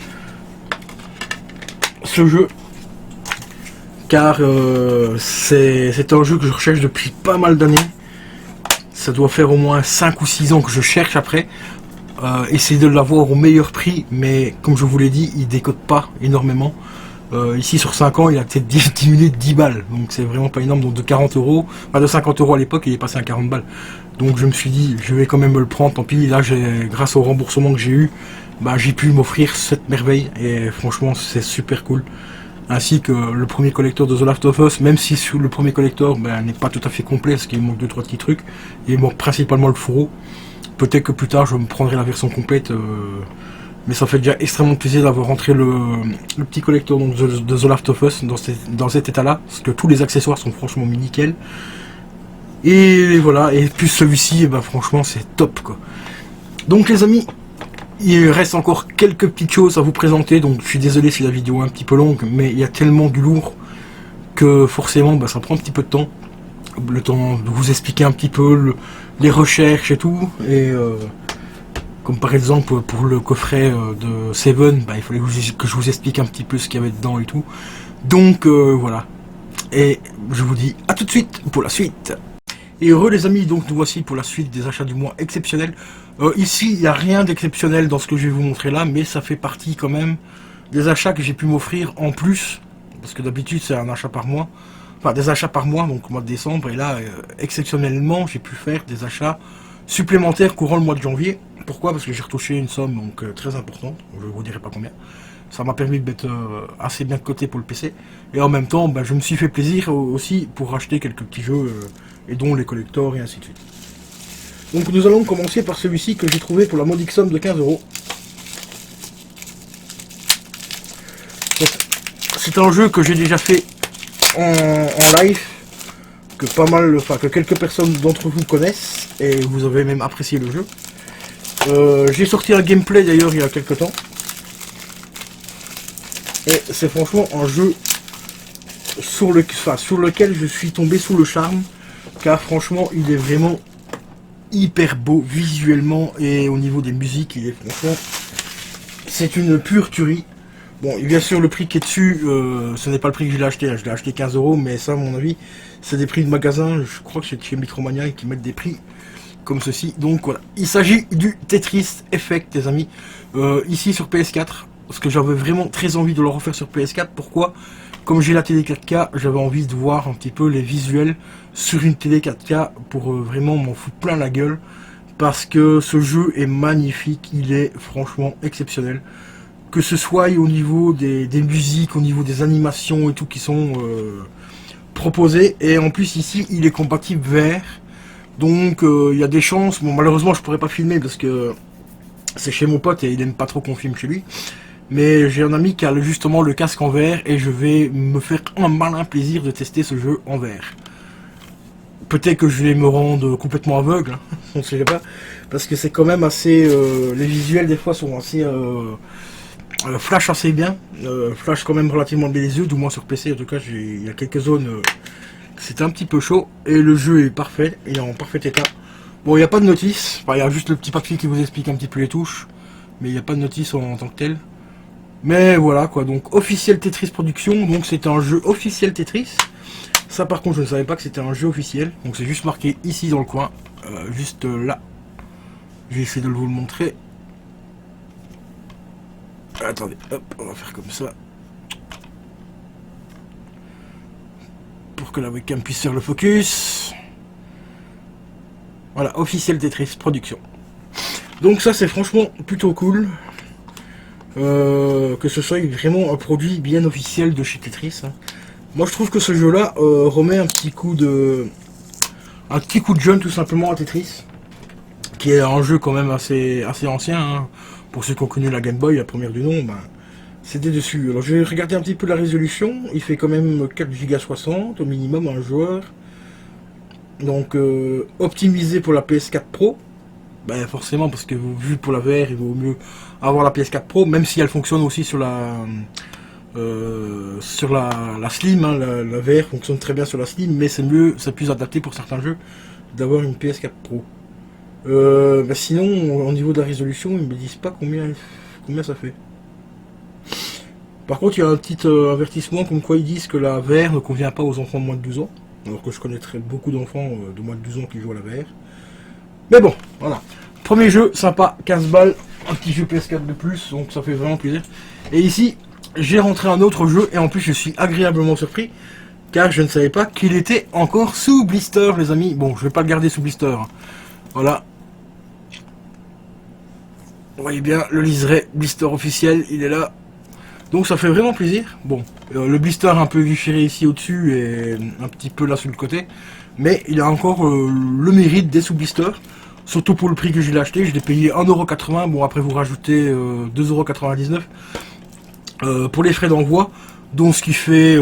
ce jeu, car c'est un jeu que je recherche depuis pas mal d'années. Ça doit faire au moins 5 ou 6 ans que je cherche après, essayer de l'avoir au meilleur prix, mais comme je vous l'ai dit, il décote pas énormément. Ici sur 5 ans il a peut-être diminué de 10 balles, donc c'est vraiment pas énorme. Donc de 40 €, enfin de 50 € à l'époque, il est passé à 40 balles. Donc je me suis dit, je vais quand même me le prendre, tant pis. Là, grâce au remboursement que j'ai eu, bah, j'ai pu m'offrir cette merveille, et franchement c'est super cool. Ainsi que le premier collector de The Last of Us, même si sur le premier collector n'est pas tout à fait complet, parce qu'il manque 2-3 petits trucs, il manque principalement le fourreau. Peut-être que plus tard je me prendrai la version complète, mais ça fait déjà extrêmement plaisir d'avoir rentré le petit collector donc, de The Last of Us dans cet état là, parce que tous les accessoires sont franchement nickel. Et voilà, et puis celui-ci, franchement c'est top quoi. Donc les amis, il reste encore quelques petites choses à vous présenter, donc je suis désolé si la vidéo est un petit peu longue, mais il y a tellement du lourd que forcément ça prend un petit peu de temps. Le temps de vous expliquer un petit peu les recherches et tout, et comme par exemple pour le coffret de Seven, il fallait que je vous explique un petit peu ce qu'il y avait dedans et tout. Donc voilà, et je vous dis à tout de suite pour la suite. Et heureux les amis, donc nous voici pour la suite des achats du mois exceptionnels. Ici il n'y a rien d'exceptionnel dans ce que je vais vous montrer là, mais ça fait partie quand même des achats que j'ai pu m'offrir en plus, parce que d'habitude c'est un achat par mois, enfin des achats par mois, donc au mois de décembre, et là exceptionnellement j'ai pu faire des achats supplémentaires courant le mois de janvier. Pourquoi? Parce que j'ai retouché une somme donc très importante, je ne vous dirai pas combien. Ça m'a permis de mettre assez bien de côté pour le PC, et en même temps je me suis fait plaisir aussi pour acheter quelques petits jeux, et dont les collectors et ainsi de suite. Donc nous allons commencer par celui-ci que j'ai trouvé pour la modique somme de 15 €. C'est un jeu que j'ai déjà fait en live, que quelques personnes d'entre vous connaissent, et vous avez même apprécié le jeu. J'ai sorti un gameplay d'ailleurs il y a quelques temps, et c'est franchement un jeu sur lequel je suis tombé sous le charme, car franchement il est vraiment hyper beau visuellement, et au niveau des musiques il est franchement, c'est une pure tuerie. Bon, et bien sûr, le prix qui est dessus, ce n'est pas le prix que je l'ai acheté. Hein. Je l'ai acheté 15 €, mais ça, à mon avis, c'est des prix de magasin. Je crois que c'est chez Micromania qui mettent des prix comme ceci. Donc voilà, il s'agit du Tetris Effect, les amis. Ici sur PS4, parce que j'avais vraiment très envie de le refaire sur PS4. Pourquoi? Comme j'ai la télé 4K, j'avais envie de voir un petit peu les visuels sur une télé 4K pour vraiment m'en foutre plein la gueule. Parce que ce jeu est magnifique, il est franchement exceptionnel. Que ce soit au niveau des musiques, au niveau des animations et tout qui sont proposées. Et en plus ici, il est compatible VR. Donc il y a des chances. Bon, malheureusement, je pourrais pas filmer parce que c'est chez mon pote et il aime pas trop qu'on filme chez lui. Mais j'ai un ami qui a justement le casque en VR et je vais me faire un malin plaisir de tester ce jeu en VR. Peut-être que je vais me rendre complètement aveugle, hein, on ne sait pas, parce que c'est quand même assez... les visuels des fois sont assez... flash assez bien, flash quand même relativement bien les yeux, du moins sur PC, en tout cas il y a quelques zones... c'était un petit peu chaud, et le jeu est parfait, il est en parfait état. Bon, il n'y a pas de notice, enfin, il y a juste le petit papier qui vous explique un petit peu les touches, mais il n'y a pas de notice en tant que tel. Mais voilà quoi, donc officiel Tetris Production, donc c'est un jeu officiel Tetris. Ça par contre je ne savais pas que c'était un jeu officiel, donc c'est juste marqué ici dans le coin, juste là. Je vais essayer de vous le montrer. Attendez, hop, on va faire comme ça. Pour que la webcam puisse faire le focus. Voilà, officiel Tetris Production. Donc ça c'est franchement plutôt cool. Que ce soit vraiment un produit bien officiel de chez Tetris. Hein. Moi je trouve que ce jeu là remet un petit coup de jeune tout simplement à Tetris. Qui est un jeu quand même assez ancien. Hein. Pour ceux qui ont connu la Game Boy, la première du nom, ben, c'était dessus. Alors je vais regarder un petit peu la résolution. Il fait quand même 4,60 Go au minimum un joueur. Donc optimisé pour la PS4 Pro. Ben forcément parce que vu pour la VR il vaut mieux avoir la PS4 Pro, même si elle fonctionne aussi sur la Slim, hein, la VR fonctionne très bien sur la Slim, mais c'est mieux, c'est plus adapté pour certains jeux d'avoir une PS4 Pro. Ben sinon au niveau de la résolution ils me disent pas combien ça fait. Par contre il y a un petit avertissement comme quoi ils disent que la VR ne convient pas aux enfants de moins de 12 ans, alors que je connaîtrais beaucoup d'enfants de moins de 12 ans qui jouent à la VR. Mais bon, voilà. Premier jeu, sympa, 15 balles, un petit jeu PS4 de plus, donc ça fait vraiment plaisir. Et ici, j'ai rentré un autre jeu, et en plus je suis agréablement surpris, car je ne savais pas qu'il était encore sous blister, les amis. Bon, je vais pas le garder sous blister. Voilà. Vous voyez bien, le liseré blister officiel, il est là. Donc ça fait vraiment plaisir. Bon, le blister un peu guichéré ici au-dessus, et un petit peu là sur le côté. Mais il a encore le mérite des sous-blisters. Surtout pour le prix que je l'ai acheté. Je l'ai payé 1,80 €. Bon, après vous rajoutez 2,99 € pour les frais d'envoi. Donc ce qui fait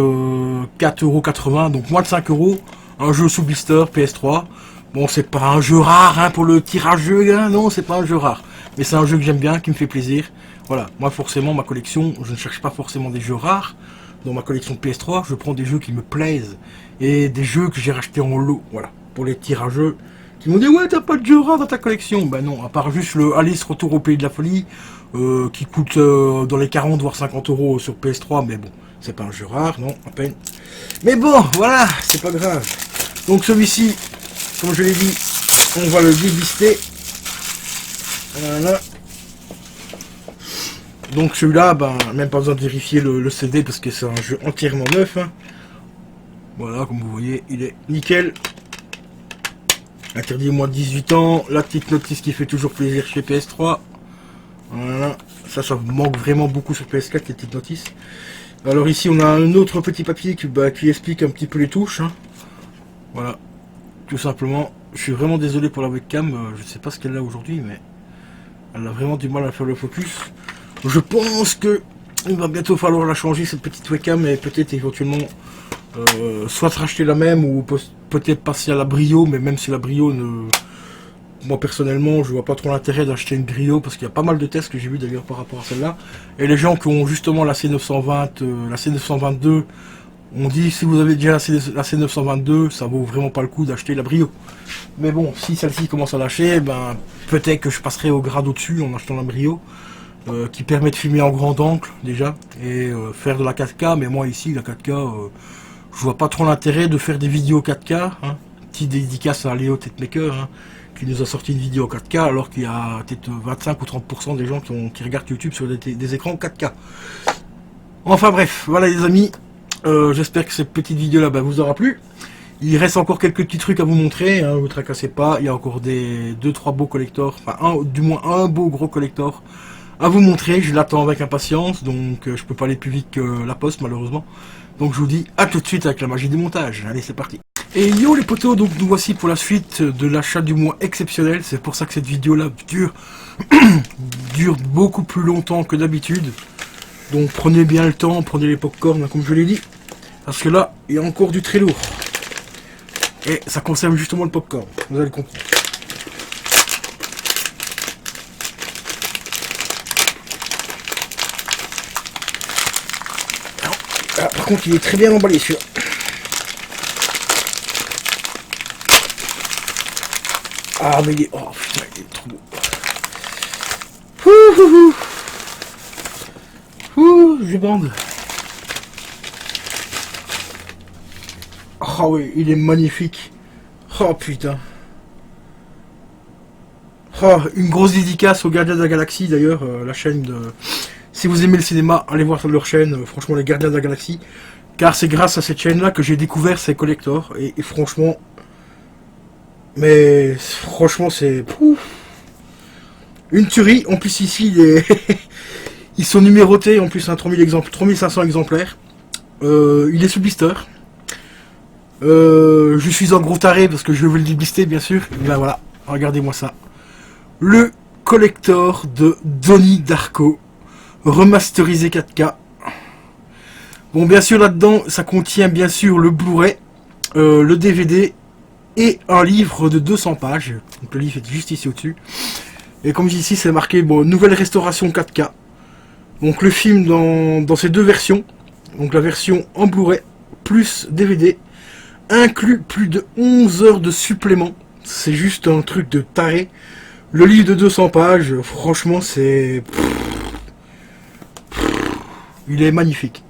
4,80 €. Donc moins de 5 €. Un jeu sous blister PS3. Bon, c'est pas un jeu rare hein, pour le tirageux. Hein, non, c'est pas un jeu rare. Mais c'est un jeu que j'aime bien, qui me fait plaisir. Voilà, moi forcément, ma collection, je ne cherche pas forcément des jeux rares. Dans ma collection PS3, je prends des jeux qui me plaisent. Et des jeux que j'ai rachetés en lot. Voilà, pour les tirageux. Qui m'ont dit ouais t'as pas de jeu rare dans ta collection. Ben non, à part juste le Alice Retour au Pays de la Folie qui coûte dans les 40 voire 50 € sur PS3, mais bon, c'est pas un jeu rare, non, à peine. Mais bon, voilà, c'est pas grave. Donc celui-ci, comme je l'ai dit, on va le délister. Voilà. Donc celui-là, ben même pas besoin de vérifier le CD parce que c'est un jeu entièrement neuf. Hein. Voilà, comme vous voyez, il est nickel. Interdit au moins de 18 ans, la petite notice qui fait toujours plaisir chez PS3. Voilà, ça manque vraiment beaucoup sur PS4, les petites notices. Alors ici on a un autre petit papier qui explique un petit peu les touches. Hein. Voilà, tout simplement. Je suis vraiment désolé pour la webcam, je sais pas ce qu'elle a aujourd'hui, mais elle a vraiment du mal à faire le focus. Je pense que il va bientôt falloir la changer cette petite webcam et peut-être éventuellement soit racheter la même ou peut-être passer à la Brio, mais même si la Brio ne... Moi personnellement je vois pas trop l'intérêt d'acheter une Brio parce qu'il y a pas mal de tests que j'ai vu d'ailleurs par rapport à celle-là. Et les gens qui ont justement la C920, la C922 ont dit si vous avez déjà la C922 ça vaut vraiment pas le coup d'acheter la Brio. Mais bon, si celle-ci commence à lâcher, ben peut-être que je passerai au grade au-dessus en achetant la Brio. qui permet de filmer en grand angle déjà et faire de la 4K. Mais moi ici, la 4K, je vois pas trop l'intérêt de faire des vidéos 4K. Hein. Petite dédicace à Léo Tetmaker, hein, qui nous a sorti une vidéo 4K alors qu'il y a peut-être 25 ou 30% des gens qui regardent YouTube sur des écrans 4K. Enfin bref, voilà les amis, j'espère que cette petite vidéo là vous aura plu. Il reste encore quelques petits trucs à vous montrer, hein, vous tracassez pas, il y a encore des 2-3 beaux collectors, enfin du moins un beau gros collector à vous montrer, je l'attends avec impatience, donc je peux pas aller plus vite que la poste malheureusement. Donc je vous dis à tout de suite avec la magie du montage, allez c'est parti. Et yo les potos, donc nous voici pour la suite de l'achat du mois exceptionnel, c'est pour ça que cette vidéo là dure, dure beaucoup plus longtemps que d'habitude. Donc prenez bien le temps, prenez les pop-corn comme je l'ai dit, parce que là il y a encore du très lourd. Et ça concerne justement le popcorn, vous allez comprendre. Alors, par contre, il est très bien emballé celui-là. Ah, mais il est... Oh putain, il est trop beau. Je bande. Ah oui, il est magnifique. Oh putain. Oh, une grosse dédicace aux Gardiens de la Galaxie d'ailleurs, la chaîne de... Si vous aimez le cinéma, allez voir leur chaîne, franchement les Gardiens de la Galaxie. Car c'est grâce à cette chaîne là que j'ai découvert ces collectors. Et franchement... Mais franchement c'est... Une tuerie. En plus ici, ils sont numérotés en plus, hein, 3500 exemplaires. Il est sous blister. Je suis en gros taré parce que je veux le déblister bien sûr. Et ben voilà, regardez-moi ça. Le collector de Donnie Darko, remasterisé 4K. Bon bien sûr là-dedans, ça contient bien sûr le Blu-ray, le DVD et un livre de 200 pages. Donc le livre est juste ici au-dessus. Et comme je dis ici, c'est marqué bon, nouvelle restauration 4K. Donc le film dans ces deux versions. Donc la version en Blu-ray plus DVD. Inclut plus de 11 heures de supplément. C'est juste un truc de taré. Le livre de 200 pages, franchement, c'est... Il est magnifique.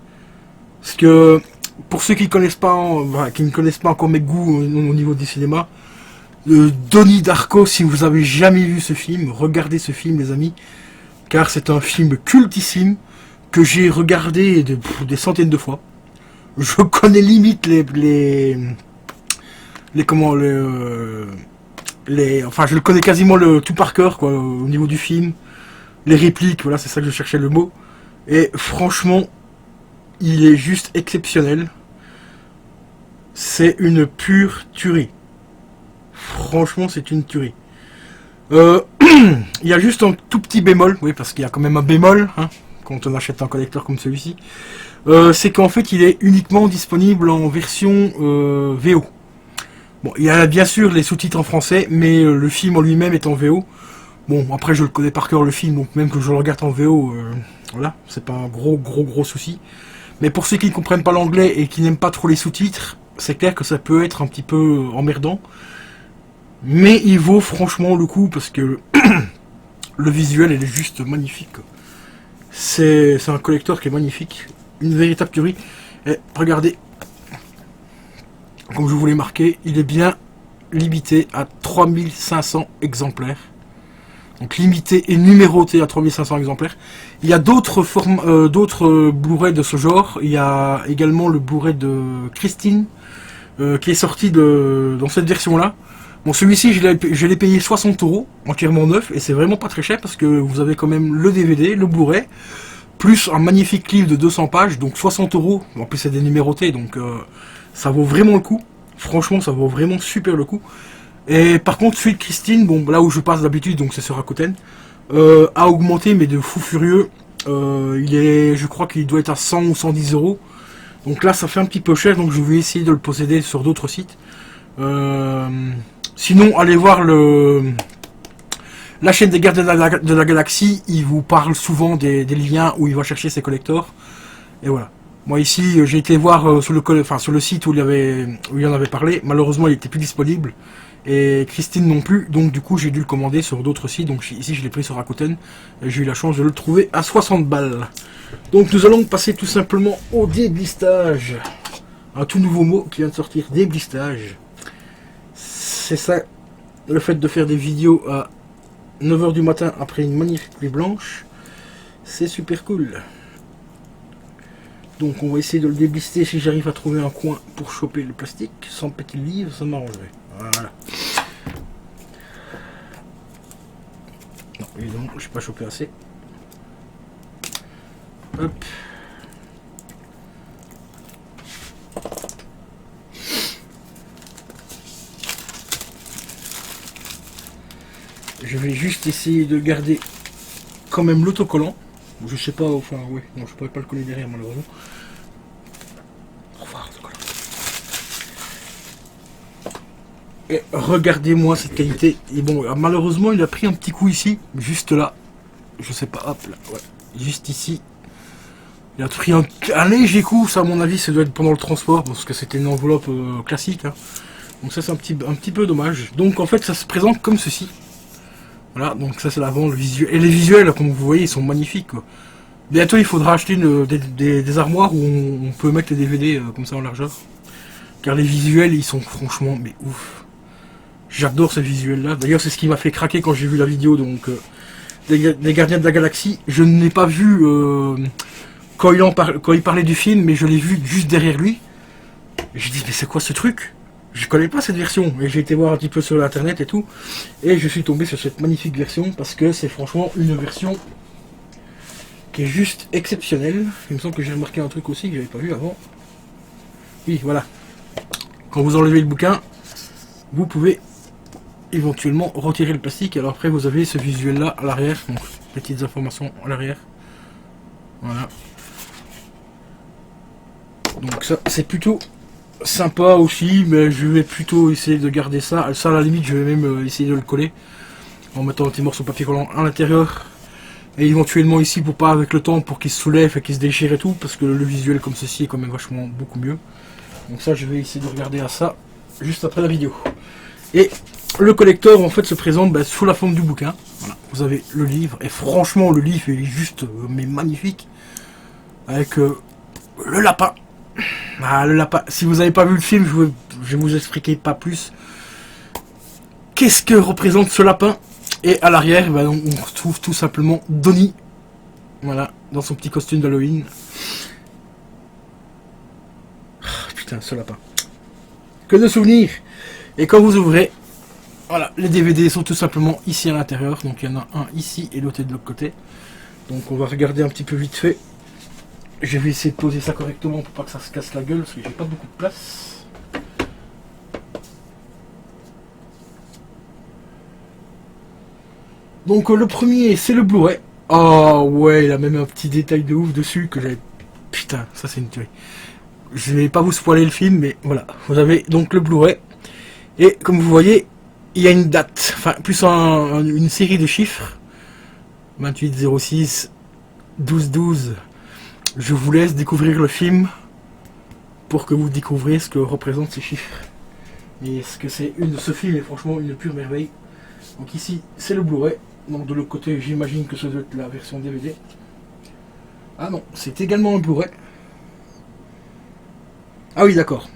Parce que, pour ceux qui connaissent pas, qui ne connaissent pas encore mes goûts au niveau du cinéma, Donnie Darko, si vous avez jamais vu ce film, regardez ce film, les amis. Car c'est un film cultissime que j'ai regardé des centaines de fois. Je connais limite enfin je le connais quasiment tout par cœur quoi au niveau du film, les répliques, voilà c'est ça que je cherchais le mot. Et franchement, il est juste exceptionnel. C'est une pure tuerie. Franchement, c'est une tuerie. Il y a juste un tout petit bémol, oui parce qu'il y a quand même un bémol hein, quand on achète un collector comme celui-ci. C'est qu'en fait il est uniquement disponible en version VO. Bon, il y a bien sûr les sous-titres en français, mais le film en lui-même est en VO. Bon, après je le connais par cœur le film, donc même que je le regarde en VO, voilà, c'est pas un gros souci. Mais pour ceux qui ne comprennent pas l'anglais et qui n'aiment pas trop les sous-titres, c'est clair que ça peut être un petit peu emmerdant. Mais il vaut franchement le coup parce que le visuel il est juste magnifique. C'est un collector qui est magnifique. Une véritable tuerie. Et regardez, comme je vous l'ai marqué, il est bien limité à 3500 exemplaires. Donc limité et numéroté à 3500 exemplaires. Il y a d'autres Blu-ray de ce genre. Il y a également le Blu-ray de Christine qui est sorti dans cette version-là. Bon, celui-ci, je l'ai payé 60 € entièrement neuf et c'est vraiment pas très cher parce que vous avez quand même le DVD, le Blu-ray, plus un magnifique livre de 200 pages, donc 60 €. En plus, c'est des numérotés, donc ça vaut vraiment le coup. Franchement, ça vaut vraiment super le coup. Et par contre, celui de Christine, bon, là où je passe d'habitude, donc c'est sur Rakuten, a augmenté, mais de fou furieux. Je crois qu'il doit être à 100 ou 110 €. Donc là, ça fait un petit peu cher, donc je vais essayer de le posséder sur d'autres sites. Sinon, allez voir la chaîne des Gardiens de la Galaxie. Il vous parle souvent des liens où il va chercher ses collectors. Et voilà. Moi ici, j'ai été voir sur le site où il en avait parlé. Malheureusement, il n'était plus disponible. Et Christine non plus, donc du coup j'ai dû le commander sur d'autres sites. Donc ici je l'ai pris sur Rakuten. J'ai eu la chance de le trouver à 60 balles. Donc nous allons passer tout simplement au déblistage. Un tout nouveau mot qui vient de sortir, déblistage. C'est ça, le fait de faire des vidéos à 9 h du matin après une magnifique pluie blanche. C'est super cool. Donc on va essayer de le déblister. Si j'arrive à trouver un coin pour choper le plastique sans péter le livre, ça m'arrangerait. Voilà. Non, évidemment, je n'ai pas chopé assez. Hop. Je vais juste essayer de garder quand même l'autocollant. Je sais pas, enfin, oui, non, je pourrais pas le coller derrière malheureusement. Au revoir, l'autocollant. Et regardez-moi cette qualité. Et bon, malheureusement, il a pris un petit coup ici, juste là. Je sais pas, hop là, ouais, juste ici. Il a pris un léger coup, ça à mon avis, ça doit être pendant le transport, parce que c'était une enveloppe classique. Hein. Donc ça, c'est un petit peu dommage. Donc en fait, ça se présente comme ceci. Voilà, donc ça c'est l'avant, le visuel. Et les visuels, comme vous voyez, ils sont magnifiques. Quoi. Bientôt, il faudra acheter des armoires où on peut mettre les DVD comme ça en largeur. Car les visuels, ils sont franchement, mais ouf. J'adore ces visuels-là. D'ailleurs, c'est ce qui m'a fait craquer quand j'ai vu la vidéo donc des Gardiens de la Galaxie. Je ne l'ai pas vu quand il parlait du film, mais je l'ai vu juste derrière lui. J'ai dit, mais c'est quoi ce truc? Je connais pas cette version, et j'ai été voir un petit peu sur internet et tout, et je suis tombé sur cette magnifique version, parce que c'est franchement une version qui est juste exceptionnelle. Il me semble que j'ai remarqué un truc aussi que j'avais pas vu avant. Oui, voilà. Quand vous enlevez le bouquin, vous pouvez éventuellement retirer le plastique, alors après vous avez ce visuel là à l'arrière, donc petites informations à l'arrière. Voilà. Donc ça, c'est plutôt sympa aussi, mais je vais plutôt essayer de garder ça. Ça à la limite, je vais même essayer de le coller en mettant un petit morceau de papier collant à l'intérieur. Et éventuellement ici, pour pas avec le temps, pour qu'il se soulève et qu'il se déchire et tout, parce que le visuel comme ceci est quand même vachement beaucoup mieux. Donc ça, je vais essayer de regarder à ça juste après la vidéo. Et le collector en fait se présente sous la forme du bouquin. Voilà, vous avez le livre, et franchement le livre est juste mais magnifique. Avec le lapin. Ah, le lapin. Si vous n'avez pas vu le film, je vais vous expliquer pas plus. Qu'est-ce que représente ce lapin? Et à l'arrière, on retrouve tout simplement Donnie. Voilà, dans son petit costume d'Halloween. Putain, ce lapin. Que de souvenirs. Et quand vous ouvrez, voilà, les DVD sont tout simplement ici à l'intérieur. Donc il y en a un ici et l'autre de l'autre côté. Donc on va regarder un petit peu vite fait. Je vais essayer de poser ça correctement pour pas que ça se casse la gueule parce que j'ai pas beaucoup de place. Donc le premier c'est le Blu-ray. Oh ouais, il a même un petit détail de ouf dessus que j'avais... Putain, ça c'est une tuerie. Je vais pas vous spoiler le film, mais voilà. Vous avez donc le Blu-ray. Et comme vous voyez, il y a une date, enfin plus une série de chiffres. 2806 1212. Je vous laisse découvrir le film pour que vous découvriez ce que représentent ces chiffres. Et ce que c'est ce film est franchement une pure merveille. Donc ici c'est le Blu-ray. Donc de l'autre côté j'imagine que ça doit être la version DVD. Ah non, c'est également un Blu-ray. Ah oui d'accord.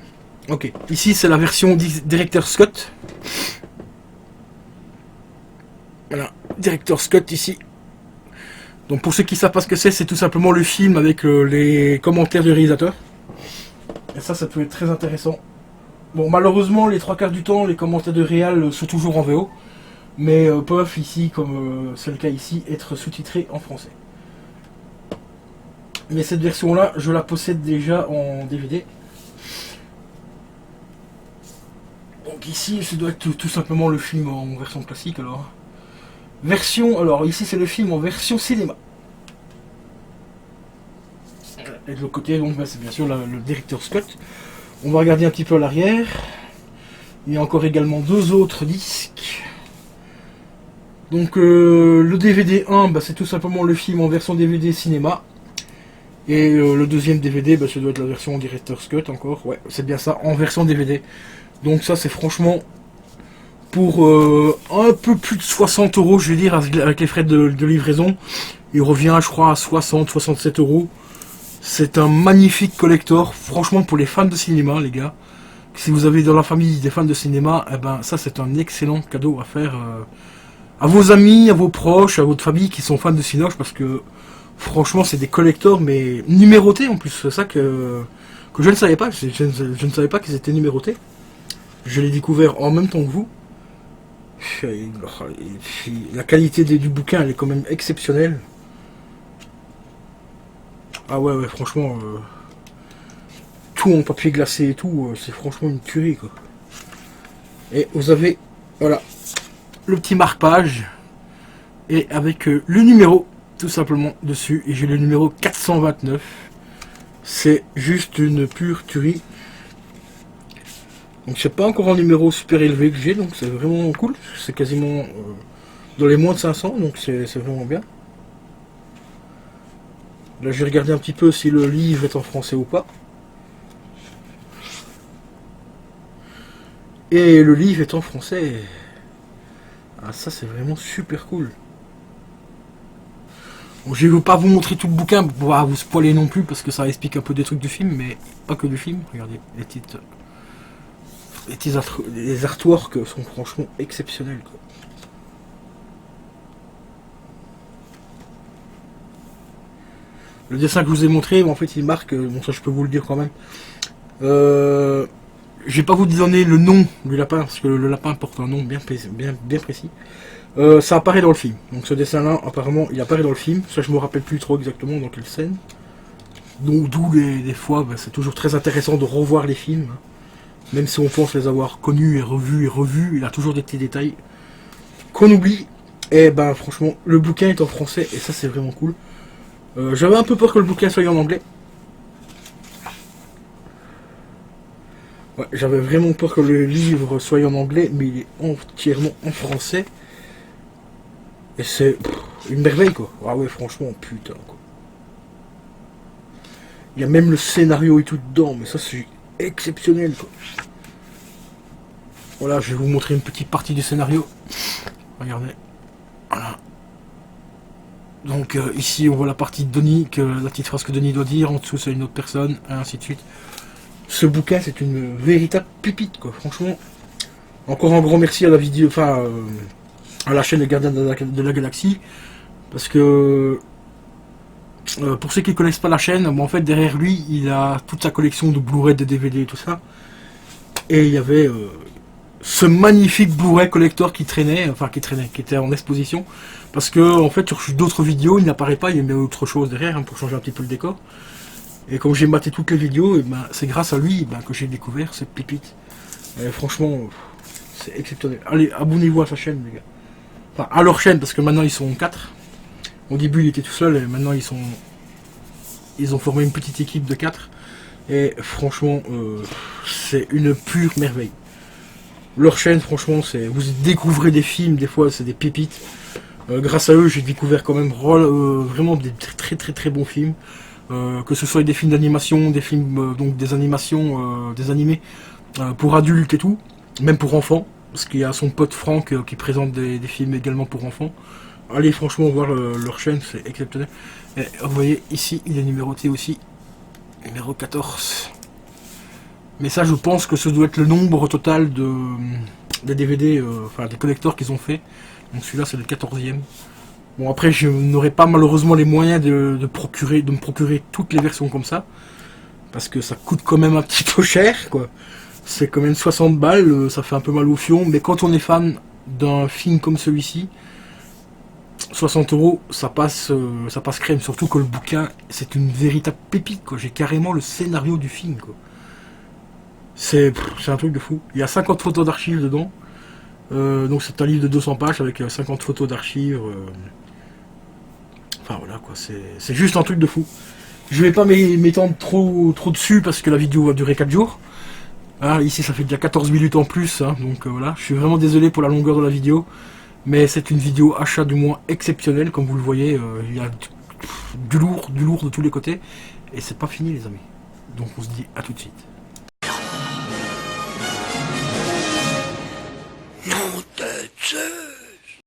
Ok. Ici c'est la version Director's Cut. Voilà, Director's Cut ici. Donc pour ceux qui ne savent pas ce que c'est tout simplement le film avec les commentaires du réalisateur. Et ça peut être très intéressant. Bon, malheureusement, les 3/4 du temps, les commentaires de réal sont toujours en VO. Mais peuvent ici, comme c'est le cas ici, être sous-titrés en français. Mais cette version-là, je la possède déjà en DVD. Donc ici, ça doit être tout simplement le film en version classique alors. Alors ici c'est le film en version cinéma. Et de l'autre côté, donc c'est bien sûr le Director's Cut. On va regarder un petit peu à l'arrière. Il y a encore également deux autres disques. Donc le DVD 1, c'est tout simplement le film en version DVD cinéma. Et le deuxième DVD, ça doit être la version Director's Cut encore. Ouais, c'est bien ça, en version DVD. Donc ça c'est franchement pour un peu plus de 60 euros, je vais dire, avec les frais de livraison. Il revient, je crois, à 60-67 euros. C'est un magnifique collector, franchement, pour les fans de cinéma, les gars. Si vous avez dans la famille des fans de cinéma, eh ben ça c'est un excellent cadeau à faire à vos amis, à vos proches, à votre famille qui sont fans de Cinoche, parce que franchement c'est des collectors mais numérotés en plus. C'est ça que je ne savais pas. Je ne savais pas qu'ils étaient numérotés. Je l'ai découvert en même temps que vous. La qualité du bouquin elle est quand même exceptionnelle. Ah ouais franchement. Tout en papier glacé et tout, c'est franchement une tuerie quoi. Et vous avez, voilà, le petit marque-page et avec le numéro tout simplement dessus. Et j'ai le numéro 429. C'est juste une pure tuerie. Donc c'est pas encore un numéro super élevé que j'ai, donc c'est vraiment cool. C'est quasiment dans les moins de 500, donc c'est vraiment bien. Là je vais regarder un petit peu si le livre est en français ou pas. Et le livre est en français. Ah ça c'est vraiment super cool. Bon, je vais pas vous montrer tout le bouquin pour pouvoir vous spoiler non plus parce que ça explique un peu des trucs du film, mais pas que du film. Regardez, les artworks sont franchement exceptionnels quoi. Le dessin que je vous ai montré, en fait il marque, bon ça je peux vous le dire quand même. Je vais pas vous donner le nom du lapin, parce que le lapin porte un nom bien précis. Ça apparaît dans le film. Donc ce dessin-là, apparemment, il apparaît dans le film. Ça, je me rappelle plus trop exactement dans quelle scène. Donc d'où des fois, bah, c'est toujours très intéressant de revoir les films. Même si on pense les avoir connus et revus, il y a toujours des petits détails qu'on oublie. Et ben franchement, le bouquin est en français, et ça c'est vraiment cool. J'avais un peu peur que le bouquin soit en anglais. Ouais, j'avais vraiment peur que le livre soit en anglais, mais il est entièrement en français. Et c'est une merveille quoi. Ah ouais franchement putain quoi. Il y a même le scénario et tout dedans, mais ça c'est exceptionnel quoi. Voilà, je vais vous montrer une petite partie du scénario. Regardez. Voilà. Donc ici on voit la partie de Denis, la petite phrase que Denis doit dire, en dessous c'est une autre personne, et ainsi de suite. Ce bouquin c'est une véritable pépite quoi, franchement. Encore un grand merci à la vidéo, enfin à la chaîne Les Gardiens de la Galaxie, parce que pour ceux qui ne connaissent pas la chaîne, bon, en fait derrière lui il a toute sa collection de Blu-ray, de DVD et tout ça, et il y avait ce magnifique Blu-ray collector qui traînait, qui était en exposition, parce que en fait sur d'autres vidéos il n'apparaît pas, il met autre chose derrière hein, pour changer un petit peu le décor. Et comme j'ai maté toutes les vidéos, et ben, c'est grâce à lui que j'ai découvert cette pépite. Et franchement, c'est exceptionnel. Allez, abonnez-vous à sa chaîne, les gars. Enfin, à leur chaîne, parce que maintenant ils sont 4. Au début, il était tout seul, et maintenant ils ont formé une petite équipe de 4. Et franchement, c'est une pure merveille. Leur chaîne, franchement, vous découvrez des films, des fois, c'est des pépites. Grâce à eux, j'ai découvert quand même vraiment des très bons films. Que ce soit des films d'animation, des films donc des animations, des animés pour adultes et tout, même pour enfants, parce qu'il y a son pote Franck qui présente des films également pour enfants. Allez franchement voir leur chaîne, c'est exceptionnel. Et vous voyez ici il est numéroté aussi, numéro 14. Mais ça je pense que ce doit être le nombre total des DVD, enfin des collecteurs qu'ils ont fait. Donc celui-là c'est le 14e. Bon après je n'aurai pas malheureusement les moyens de me procurer toutes les versions comme ça. Parce que ça coûte quand même un petit peu cher quoi. C'est quand même 60 balles, ça fait un peu mal au fion. Mais quand on est fan d'un film comme celui-ci, 60 € ça passe crème. Surtout que le bouquin c'est une véritable pépite quoi. J'ai carrément le scénario du film quoi. C'est un truc de fou. Il y a 50 photos d'archives dedans. Donc c'est un livre de 200 pages avec 50 photos d'archives. Enfin voilà quoi, c'est juste un truc de fou. Je vais pas m'étendre trop dessus parce que la vidéo va durer 4 jours. Hein, ici ça fait déjà 14 minutes en plus, hein, donc voilà, je suis vraiment désolé pour la longueur de la vidéo. Mais c'est une vidéo achat du moins exceptionnelle, comme vous le voyez, il y a du lourd de tous les côtés. Et c'est pas fini les amis. Donc on se dit à tout de suite. Nom de Dieu.